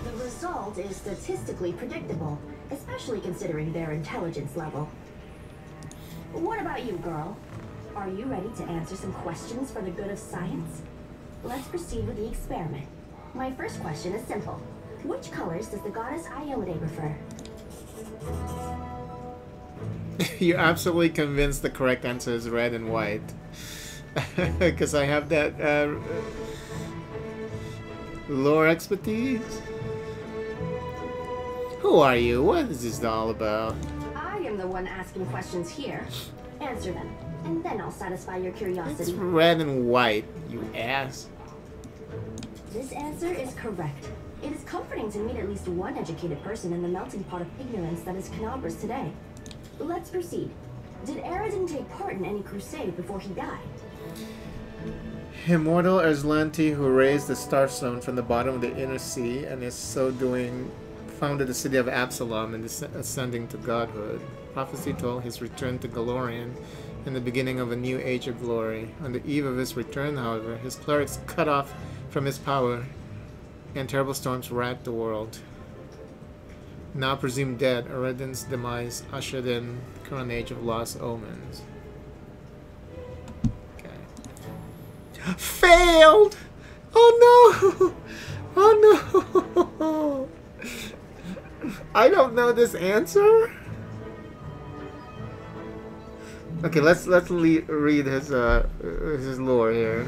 S2: The result is statistically predictable, especially considering their intelligence level. What about you, girl? Are you ready to answer some questions for the good of science? Let's proceed with the experiment. My first question is simple. Which colors does the goddess Ione prefer?
S3: You're absolutely convinced the correct answer is red and white. Because I have that lore expertise. Who are you? What is this all about?
S2: I am the one asking questions here. Answer them, and then I'll satisfy your
S3: It's
S2: curiosity.
S3: red and white, you ass.
S2: This answer is correct. It is comforting to meet at least one educated person in the melting pot of ignorance that is Canobras today. Let's proceed. Did Aradin take part in any crusade before he died?
S3: Immortal Arslanti, who raised the Starstone from the bottom of the inner sea, and is so doing founded the city of Absalom and ascending to godhood. Prophecy told his return to Galorian and the beginning of a new age of glory. On the eve of his return, however, his clerics cut off from his power, and terrible storms racked the world. Now presumed dead, Aradin's demise ushered in the current age of lost omens. Okay. Failed! Oh no! Oh no! I don't know this answer. Okay, let's read his lore here.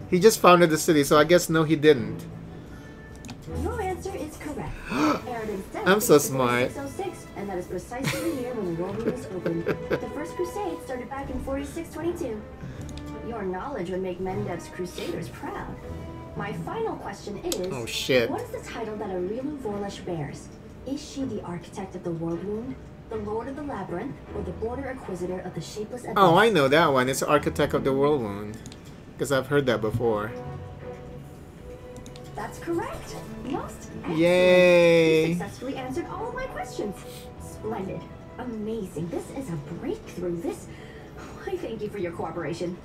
S3: He just founded the city, so I guess no, he didn't.
S2: Your answer is correct. Aradin's death
S3: I'm so
S2: is
S3: smart.
S2: 606, and that is precisely the year when the world was opened. The first crusade started back in 4622. Your knowledge would make Mendev's crusaders proud. My final question is,
S3: Oh shit.
S2: what is the title that Arilu Vorlesh bears? Is she the architect of the world wound, the lord of the labyrinth, or the border inquisitor of the shapeless abyss?
S3: Oh, I know that one. It's Architect of the Whirlwind. Because I've heard that before.
S2: That's correct. Most excellent.
S3: Yay.
S2: You successfully answered all of my questions. Splendid. Amazing. This is a breakthrough. I thank you for your cooperation.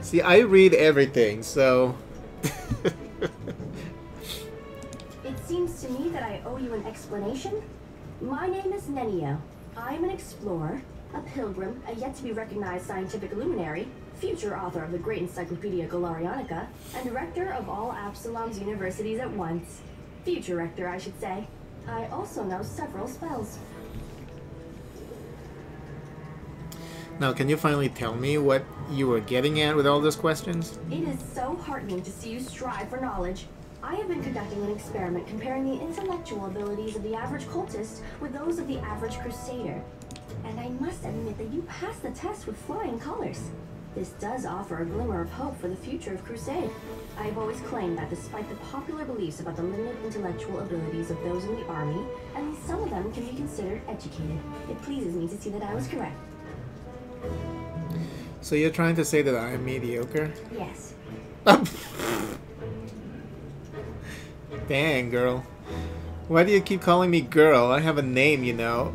S3: See, I read everything, so...
S2: It seems to me that I owe you an explanation. My name is Nenio. I'm an explorer, a pilgrim, a yet-to-be-recognized scientific luminary, future author of the great Encyclopedia Galarianica, and rector of all Absalom's universities at once. Future rector, I should say. I also know several spells.
S3: Now, can you finally tell me what you were getting at with all those questions?
S2: It is so heartening to see you strive for knowledge. I have been conducting an experiment comparing the intellectual abilities of the average cultist with those of the average crusader. And I must admit that you passed the test with flying colors. This does offer a glimmer of hope for the future of Crusade. I've always claimed that despite the popular beliefs about the limited intellectual abilities of those in the army, at least some of them can be considered educated. It pleases me to see that I was correct.
S3: So you're trying to say that I am mediocre?
S2: Yes.
S3: Dang, girl. Why do you keep calling me girl? I have a name, you know.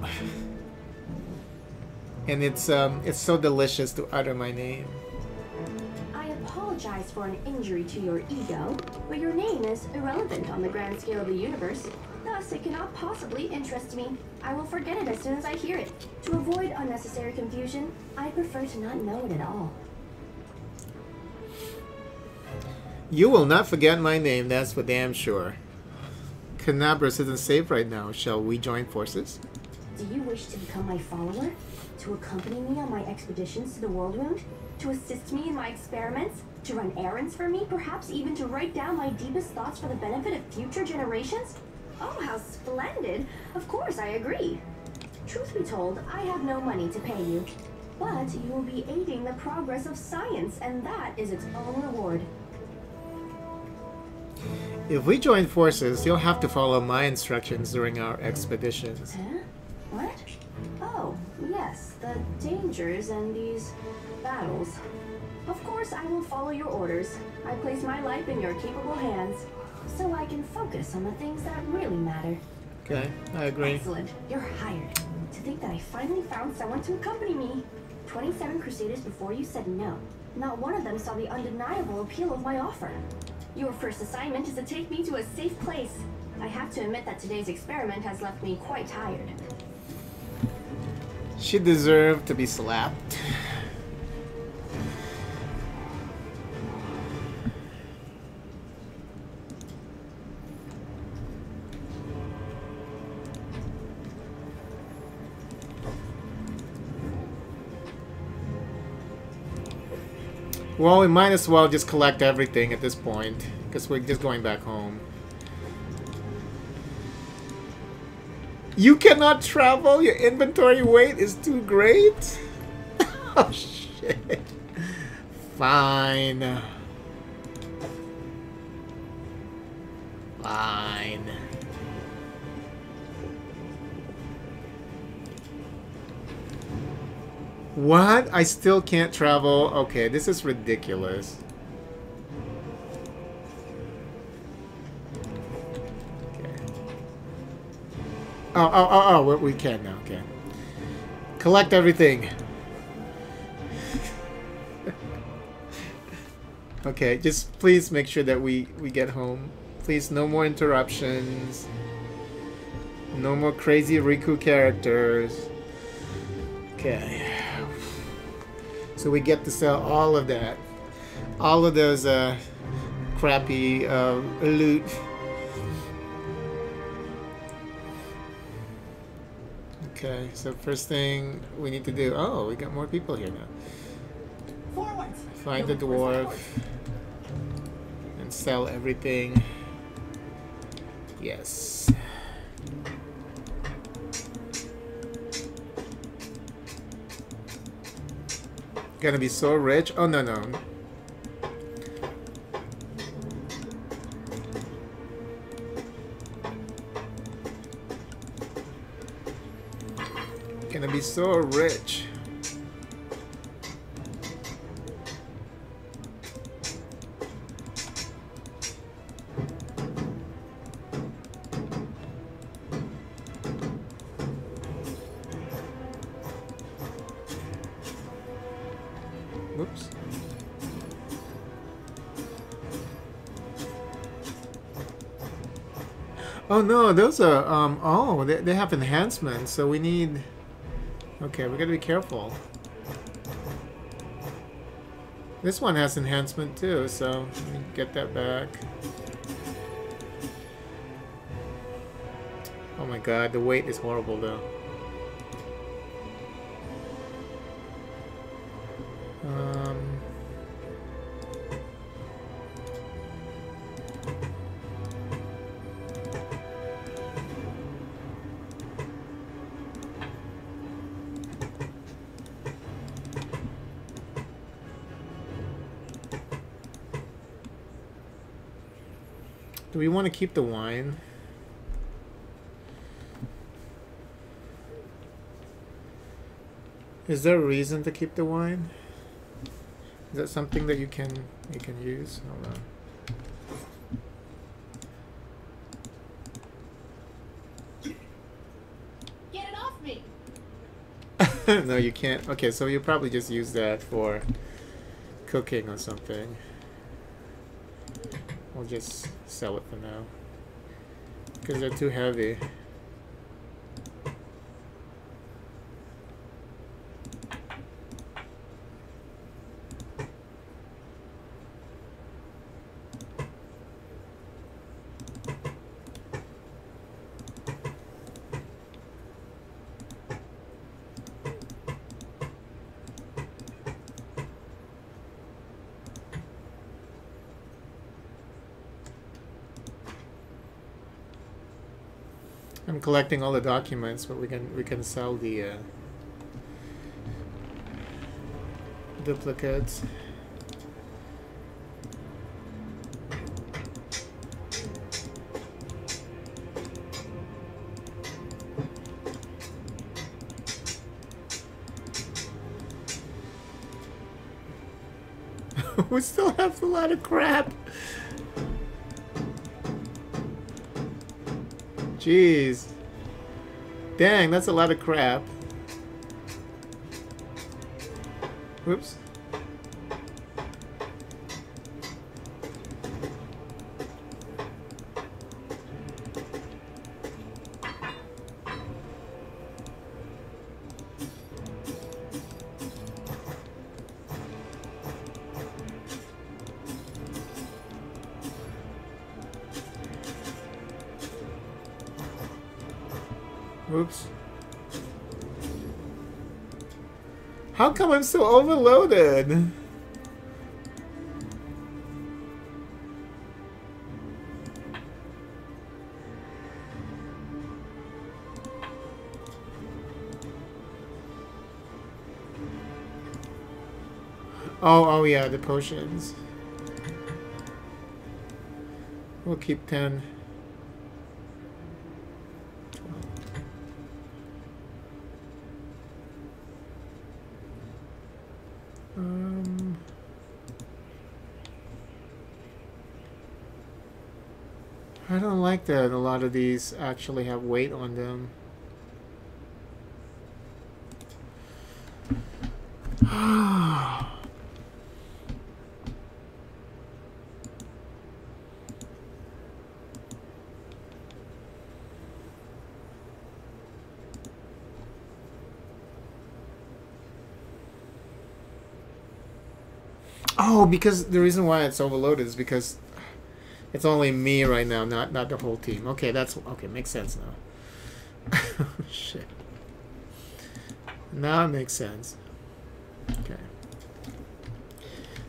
S3: And it's so delicious to utter my name.
S2: I apologize for an injury to your ego, but your name is irrelevant on the grand scale of the universe. Thus, it cannot possibly interest me. I will forget it as soon as I hear it. To avoid unnecessary confusion, I prefer to not know it at all.
S3: You will not forget my name, that's for damn sure. Canabras isn't safe right now. Shall we join forces?
S2: Do you wish to become my follower? To accompany me on my expeditions to the World Wound? To assist me in my experiments? To run errands for me? Perhaps even to write down my deepest thoughts for the benefit of future generations? Oh, how splendid! Of course, I agree. Truth be told, I have no money to pay you. But you will be aiding the progress of science, and that is its own reward.
S3: If we join forces, you'll have to follow my instructions during our expeditions.
S2: Huh? What? Oh, yes, the dangers and these battles. Of course, I will follow your orders. I place my life in your capable hands, so I can focus on the things that really matter.
S3: Okay, I agree.
S2: Excellent. You're hired. To think that I finally found someone to accompany me. 27 Crusaders before you said no. Not one of them saw the undeniable appeal of my offer. Your first assignment is to take me to a safe place. I have to admit that today's experiment has left me quite tired.
S3: She deserved to be slapped. Well, we might as well just collect everything at this point, because we're just going back home. You cannot travel? Your inventory weight is too great? Oh, shit. Fine. Fine. What? I still can't travel? Okay, this is ridiculous. Okay. Oh, we can now, okay. Collect everything. Okay, just please make sure that we get home. Please, no more interruptions. No more crazy Riku characters. Okay. So we get to sell all of that. All of those crappy loot. Okay, so first thing we need to do... Oh, we got more people here now.
S5: Forward.
S3: Find the dwarf. And sell everything. Yes. Gonna be so rich. Oh, no. Gonna be so rich. Whoops. Oh no, those are oh, they have enhancements, so we need... Okay, we gotta be careful. This one has enhancement too, so let me get that back. Oh my god, the weight is horrible though. Do we want to keep the wine? Is there a reason to keep the wine? Is that something that you can use? Hold on.
S1: Get it off me!
S3: No, you can't. Okay, so you probably just use that for cooking or something. We'll just sell it for now because they're too heavy. I'm collecting all the documents, but we can sell the duplicates. We still have a lot of crap. Jeez. Dang, that's a lot of crap. Whoops. Oops. How come I'm so overloaded? Oh yeah, the potions. We'll keep 10. I don't like that a lot of these actually have weight on them. Oh, because the reason why it's overloaded is because it's only me right now, not the whole team. Okay, that's okay. Makes sense now. Shit. Now it makes sense. Okay.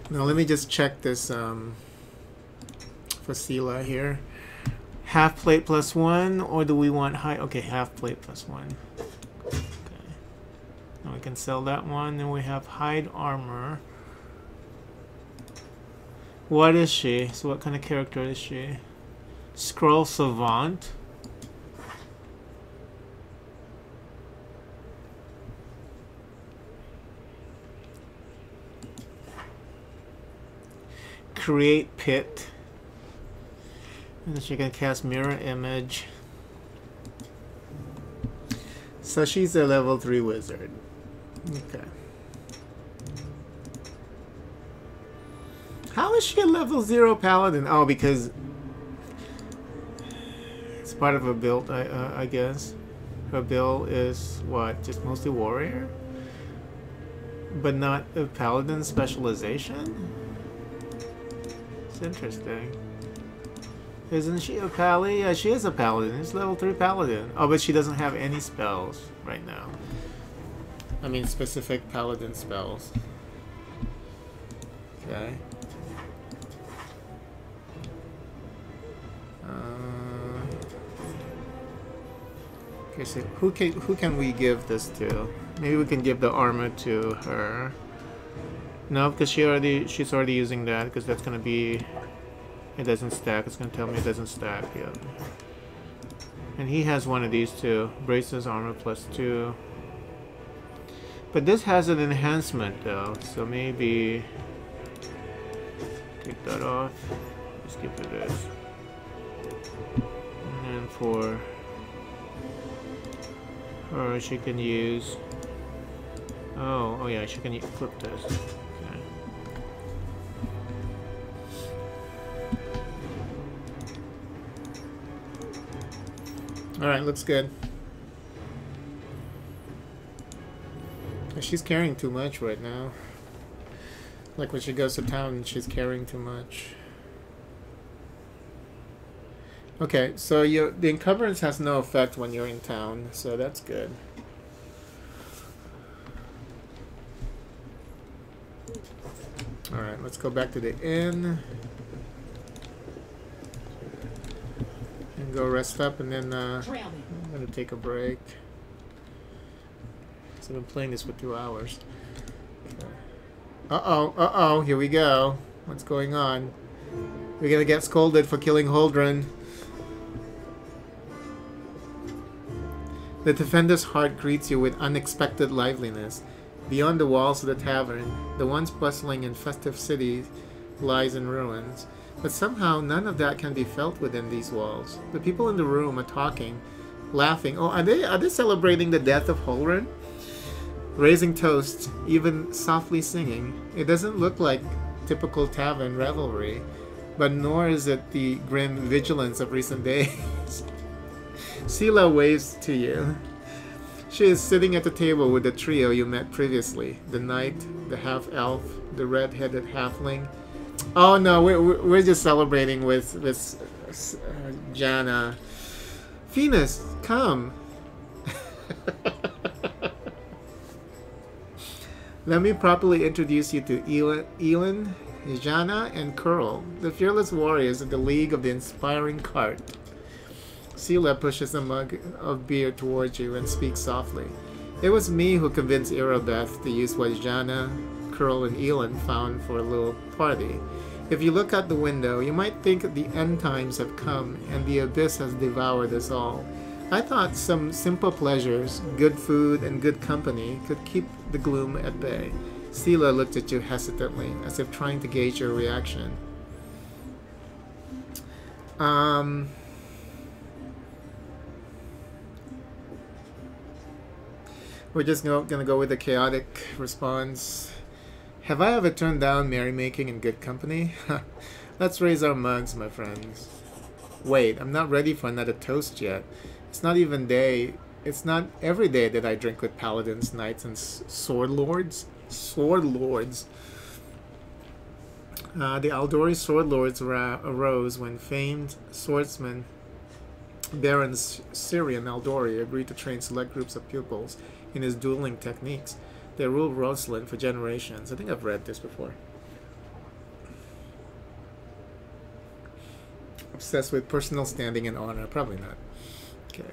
S3: Now let me just check this Facila here. Half plate plus 1, or do we want high? Okay, half plate plus 1. Okay. Now we can sell that one. Then we have hide armor. What is she? So what kind of character is she? Scroll Savant. Create Pit. And then she can cast Mirror Image. So she's a level 3 wizard. Okay. How is she a level 0 paladin? Oh, because it's part of her build, I guess. Her build is what? Just mostly warrior? But not a paladin specialization? It's interesting. Isn't she a pally? Yeah, she is a paladin. She's level 3 paladin. Oh, but she doesn't have any spells right now. I mean, specific paladin spells. Okay. Okay, so who can we give this to? Maybe we can give the armor to her. No, because she's already using that, because that's gonna be, it doesn't stack. It's gonna tell me it doesn't stack. Yeah. And he has one of these too. Braces, armor +2. But this has an enhancement though, so maybe take that off. Let's give her this. And then for her, she can use. Oh yeah, she can flip this. Okay. All right, looks good. She's carrying too much right now. Like when she goes to town, she's carrying too much. Okay, so the encumbrance has no effect when you're in town, so that's good. Alright, let's go back to the inn. And go rest up, and then I'm going to take a break. So I've been playing this for 2 hours. Okay. Uh-oh, here we go. What's going on? We're going to get scolded for killing Holdren. The defender's heart greets you with unexpected liveliness. Beyond the walls of the tavern, the once bustling and festive city lies in ruins. But somehow none of that can be felt within these walls. The people in the room are talking, laughing. Oh, are they celebrating the death of Holren? Raising toasts, even softly singing. It doesn't look like typical tavern revelry, but nor is it the grim vigilance of recent days. Sela waves to you. She is sitting at the table with the trio you met previously. The knight, the half-elf, the red-headed halfling. Oh no, we're just celebrating with Jana. Venus, come. Let me properly introduce you to Elin, Jana, and Curl, the fearless warriors of the League of the Inspiring Cart. Sela pushes a mug of beer towards you and speaks softly. It was me who convinced Irabeth to use what Jana, Curl, and Elin found for a little party. If you look out the window, you might think the end times have come and the abyss has devoured us all. I thought some simple pleasures, good food, and good company could keep the gloom at bay. Sela looked at you hesitantly, as if trying to gauge your reaction. We're just gonna go with the chaotic response. Have I ever turned down merrymaking and good company? Let's raise our mugs, my friends. Wait, I'm not ready for another toast yet. It's not even day. It's not every day that I drink with paladins, knights, and sword lords. Sword lords. The Aldori sword lords arose when famed swordsman Baron Syrian Aldori agreed to train select groups of pupils in his dueling techniques. They ruled Roslyn for generations. I think I've read this before. Obsessed with personal standing and honor. Probably not. Okay.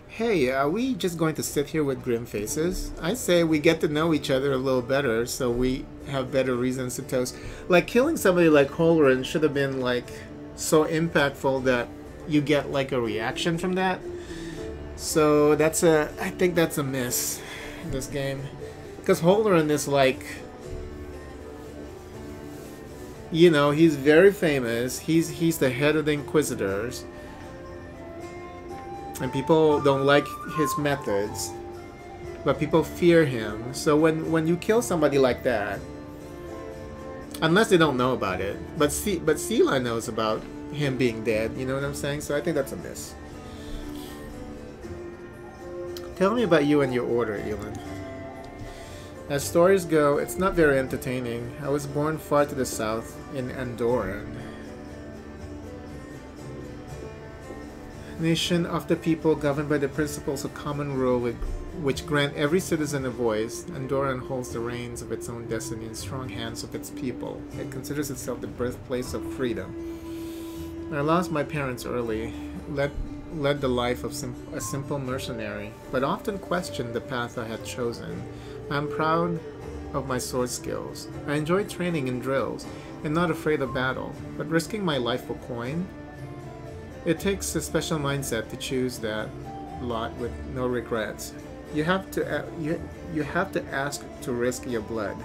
S3: Hey, are we just going to sit here with grim faces? I say we get to know each other a little better so we have better reasons to toast. Like, killing somebody like Holren should have been, like, so impactful that you get, like, a reaction from that. So I think that's a miss in this game. Because Holren is like, you know, he's very famous. He's the head of the Inquisitors. And people don't like his methods. But people fear him. So when you kill somebody like that, unless they don't know about it, but Sela knows about him being dead, you know what I'm saying? So I think that's a miss. Tell me about you and your order, Elin. As stories go, it's not very entertaining. I was born far to the south, in Andoran. Nation of the people governed by the principles of common rule which grant every citizen a voice, Andorran holds the reins of its own destiny in strong hands of its people. It considers itself the birthplace of freedom. I lost my parents early, led the life of a simple mercenary, but often questioned the path I had chosen. I am proud of my sword skills. I enjoy training in drills and not afraid of battle, but risking my life for coin? It takes a special mindset to choose that lot with no regrets. You have to ask to risk your blood.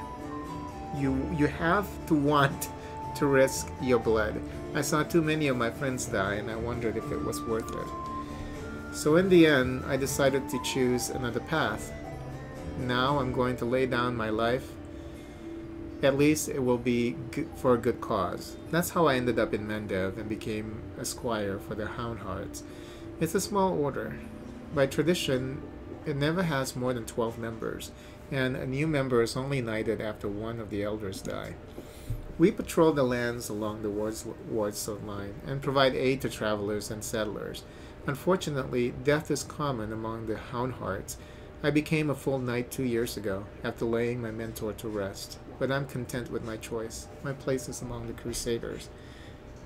S3: You have to want to risk your blood. I saw too many of my friends die, and I wondered if it was worth it. So in the end, I decided to choose another path. Now I'm going to lay down my life. At least it will be for a good cause. That's how I ended up in Mendev and became a squire for the Houndhearts. It's a small order. By tradition, it never has more than 12 members, and a new member is only knighted after one of the elders die. We patrol the lands along the Wardstone line and provide aid to travelers and settlers. Unfortunately, death is common among the Houndhearts. I became a full knight 2 years ago, after laying my mentor to rest, but I'm content with my choice. My place is among the Crusaders.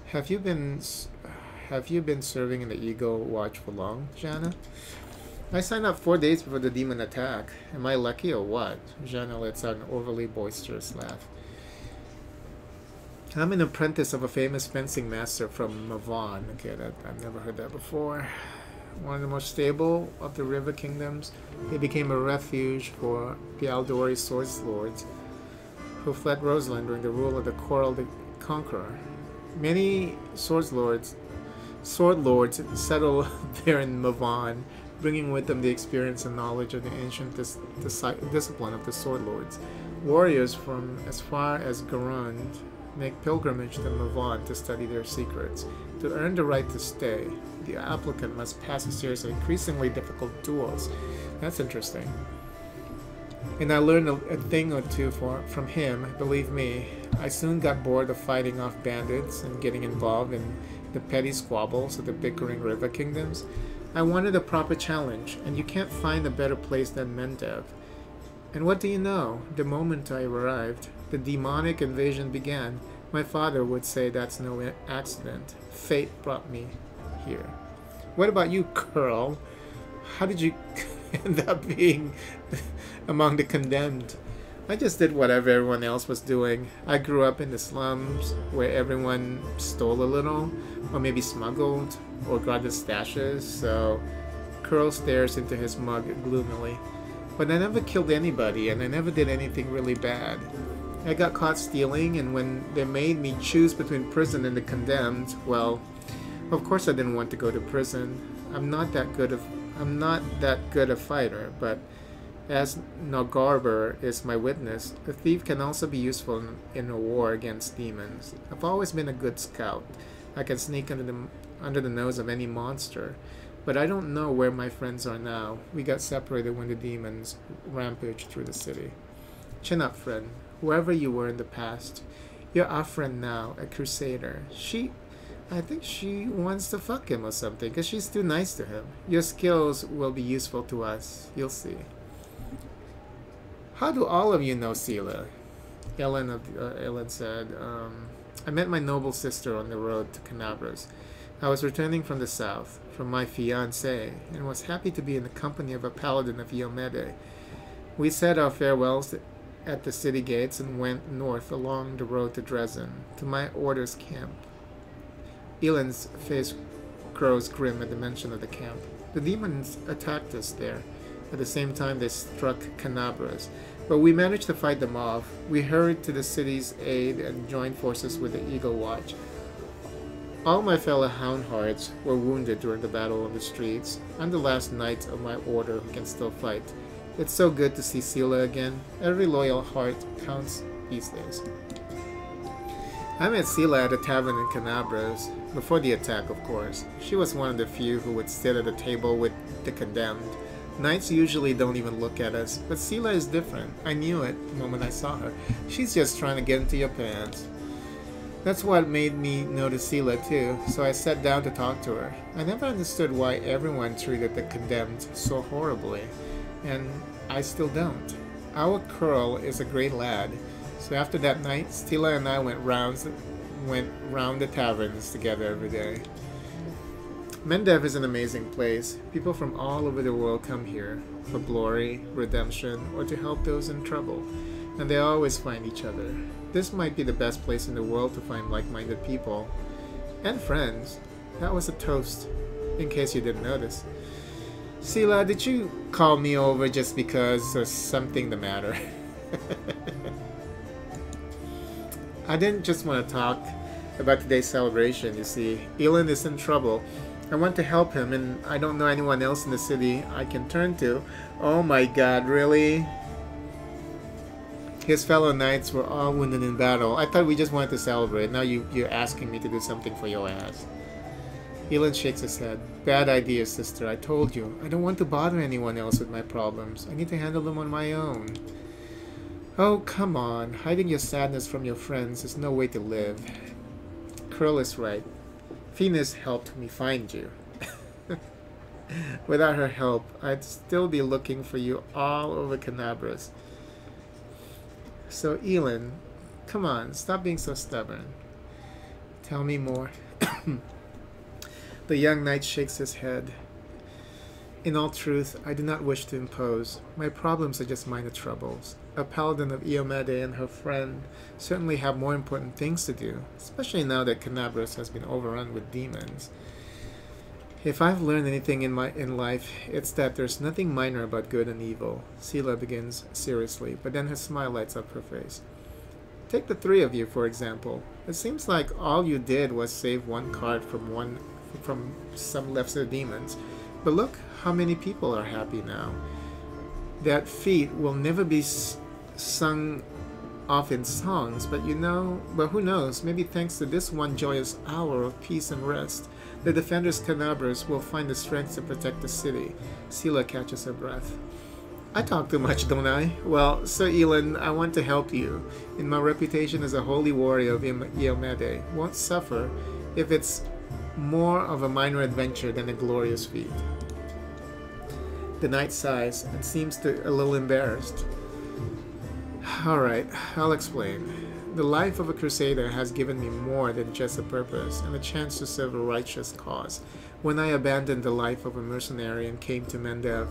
S3: Have you been serving in the Eagle Watch for long, Jana? I signed up 4 days before the demon attack. Am I lucky or what? Jana lets out an overly boisterous laugh. I'm an apprentice of a famous fencing master from Mavon. Okay, I've never heard that before. One of the most stable of the river kingdoms, it became a refuge for the Aldori sword lords who fled Roseland during the rule of the Coral the Conqueror. Many sword lords settled there in Mavon, bringing with them the experience and knowledge of the ancient discipline of the sword lords. Warriors from as far as Garund make pilgrimage to Mavon to study their secrets. To earn the right to stay, the applicant must pass a series of increasingly difficult duels. That's interesting. And I learned a thing or two from him. Believe me, I soon got bored of fighting off bandits and getting involved in the petty squabbles of the bickering river kingdoms. I wanted a proper challenge, and you can't find a better place than Mendev. And what do you know? The moment I arrived, the demonic invasion began. My father would say that's no accident. Fate brought me here. What about you, Curl? How did you end up being among the condemned? I just did whatever everyone else was doing. I grew up in the slums where everyone stole a little, or maybe smuggled, or guarded stashes, so Curl stares into his mug gloomily. But I never killed anybody, and I never did anything really bad. I got caught stealing, and when they made me choose between prison and the condemned, well, of course I didn't want to go to prison. I'm not that good a fighter, but as Nagarber is my witness, a thief can also be useful in a war against demons. I've always been a good scout. I can sneak under the nose of any monster. But I don't know where my friends are now. We got separated when the demons rampaged through the city. Chin up, friend. Whoever you were in the past, you're our friend now, a crusader. I think she wants to fuck him or something, because she's too nice to him. Your skills will be useful to us. You'll see. How do all of you know Sela? Ellen said, I met my noble sister on the road to Canabras. I was returning from the south, from my fiancé, and was happy to be in the company of a paladin of Yomede. We said our farewells at the city gates and went north along the road to Dresden, to my orders camp. Elend's face grows grim at the mention of the camp. The demons attacked us there. At the same time they struck Canabras, but we managed to fight them off. We hurried to the city's aid and joined forces with the Eagle Watch. All my fellow Houndhearts were wounded during the battle on the streets. I'm the last knight of my order who can still fight. It's so good to see Sela again. Every loyal heart counts these days. I met Sela at a tavern in Canabras, before the attack, of course. She was one of the few who would sit at a table with the condemned. Knights usually don't even look at us, but Sela is different. I knew it the moment I saw her. She's just trying to get into your pants. That's what made me notice Sela too, so I sat down to talk to her. I never understood why everyone treated the condemned so horribly, and I still don't. Our Curl is a great lad, so after that night, Stila and I went round the taverns together every day. Mendev is an amazing place. People from all over the world come here for glory, redemption, or to help those in trouble, and they always find each other. This might be the best place in the world to find like-minded people. And friends. That was a toast, in case you didn't notice. Sela, did you call me over just because there's something the matter? I didn't just want to talk about today's celebration, you see. Elend is in trouble. I want to help him, and I don't know anyone else in the city I can turn to. Oh my god, really? His fellow knights were all wounded in battle. I thought we just wanted to celebrate. Now you're asking me to do something for your ass. Elend shakes his head. Bad idea, sister. I told you. I don't want to bother anyone else with my problems. I need to handle them on my own. Oh, come on. Hiding your sadness from your friends is no way to live. Curl is right. Venus helped me find you. Without her help, I'd still be looking for you all over Canabras. So, Elend, come on, stop being so stubborn. Tell me more. The young knight shakes his head. In all truth, I do not wish to impose. My problems are just minor troubles. A paladin of Iomede and her friend certainly have more important things to do, especially now that Canabras has been overrun with demons. If I've learned anything in life, it's that there's nothing minor about good and evil. Sela begins seriously, but then her smile lights up her face. Take the three of you, for example. It seems like all you did was save one card from some lesser demons. But look how many people are happy now. That feat will never be sung off in songs, but who knows, maybe thanks to this one joyous hour of peace and rest, the defenders Canabras will find the strength to protect the city. Sela catches her breath. I talk too much, don't I? Well, Sir Elend, I want to help you. In my reputation as a holy warrior of Iomede won't suffer if it's more of a minor adventure than a glorious feat. The knight sighs and seems a little embarrassed. Alright, I'll explain. The life of a crusader has given me more than just a purpose and a chance to serve a righteous cause. When I abandoned the life of a mercenary and came to Mendev,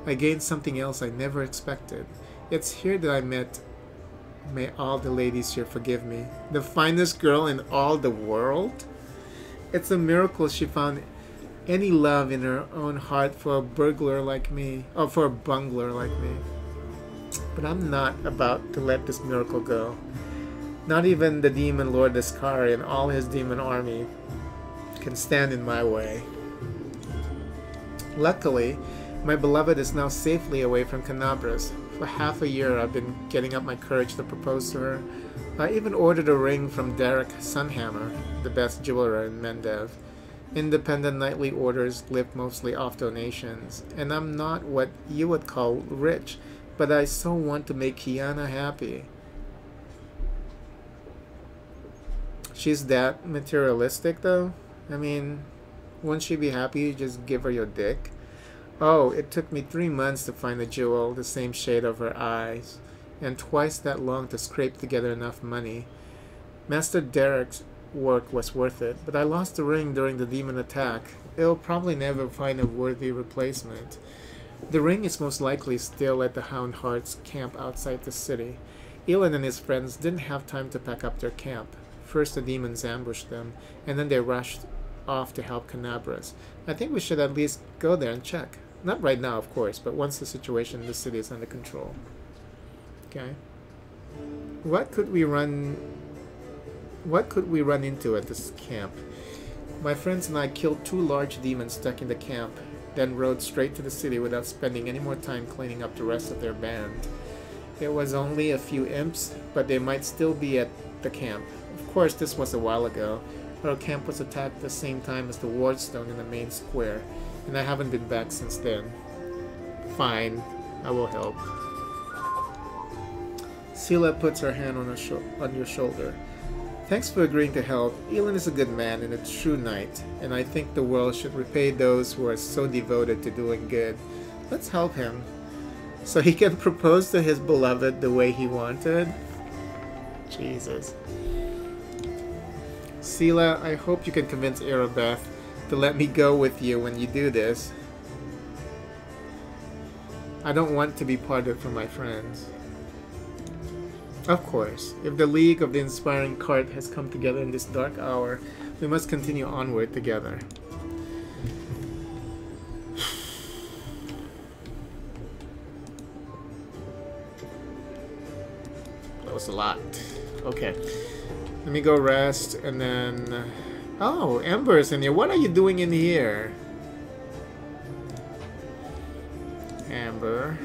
S3: I gained something else I never expected. It's here that I met, may all the ladies here forgive me, the finest girl in all the world? It's a miracle she found any love in her own heart for a burglar like me, or for a bungler like me. But I'm not about to let this miracle go. Not even the demon lord Descari and all his demon army can stand in my way. Luckily, my beloved is now safely away from Canabras. For half a year I've been getting up my courage to propose to her. I even ordered a ring from Derek Sunhammer, the best jeweler in Mendev. Independent nightly orders live mostly off donations, and I'm not what you would call rich, but I so want to make Kiana happy. She's that materialistic though? I mean, won't she be happy you just give her your dick? Oh, it took me 3 months to find a jewel the same shade of her eyes, and twice that long to scrape together enough money. Master Derek's work was worth it, but I lost the ring during the demon attack. It'll probably never find a worthy replacement. The ring is most likely still at the Hound Heart's camp outside the city. Elend and his friends didn't have time to pack up their camp. First the demons ambushed them, and then they rushed off to help Canabras. I think we should at least go there and check. Not right now, of course, but once the situation in the city is under control. Okay. What could we run into at this camp? My friends and I killed 2 large demons stuck in the camp, then rode straight to the city without spending any more time cleaning up the rest of their band. It was only a few imps, but they might still be at the camp. Of course, this was a while ago. Our camp was attacked at the same time as the wardstone in the main square, and I haven't been back since then. Fine, I will help. Sela puts her hand on your shoulder. Thanks for agreeing to help. Elon is a good man and a true knight, and I think the world should repay those who are so devoted to doing good. Let's help him, so he can propose to his beloved the way he wanted. Jesus. Sela, I hope you can convince Arabeth to let me go with you when you do this. I don't want to be parted from my friends. Of course, if the League of the Inspiring Cart has come together in this dark hour, we must continue onward together. That was a lot. Okay. Let me go rest, and then... oh, Ember's in here. What are you doing in here? Amber.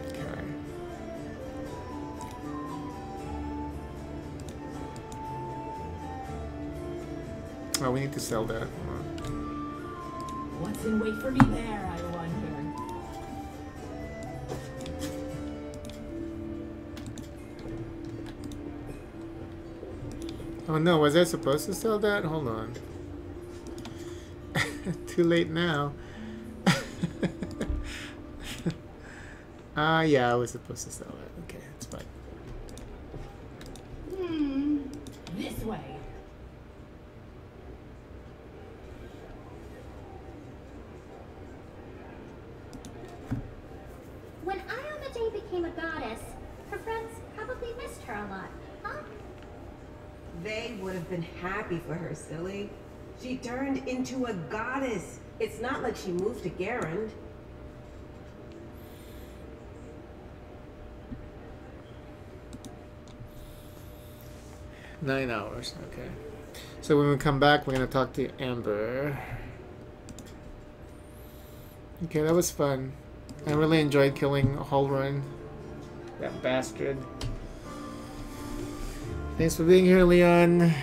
S3: Okay. Oh, we need to sell that. Hold on.
S5: What's in wait for me there, I wonder?
S3: Oh no, was I supposed to sell that? Hold on. Too late now. Yeah, I was supposed to sell it. Okay, it's fine.
S5: This way.
S2: When Ayamade became a goddess, her friends probably missed her a lot, huh?
S6: They would have been happy for her, silly. She turned into a goddess. It's not like she moved to Garand.
S3: Nine hours, okay. So when we come back, we're gonna talk to Amber. Okay, that was fun. I really enjoyed killing Holrun. That bastard. Thanks for being here, Leon.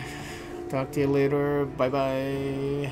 S3: Talk to you later. Bye-bye.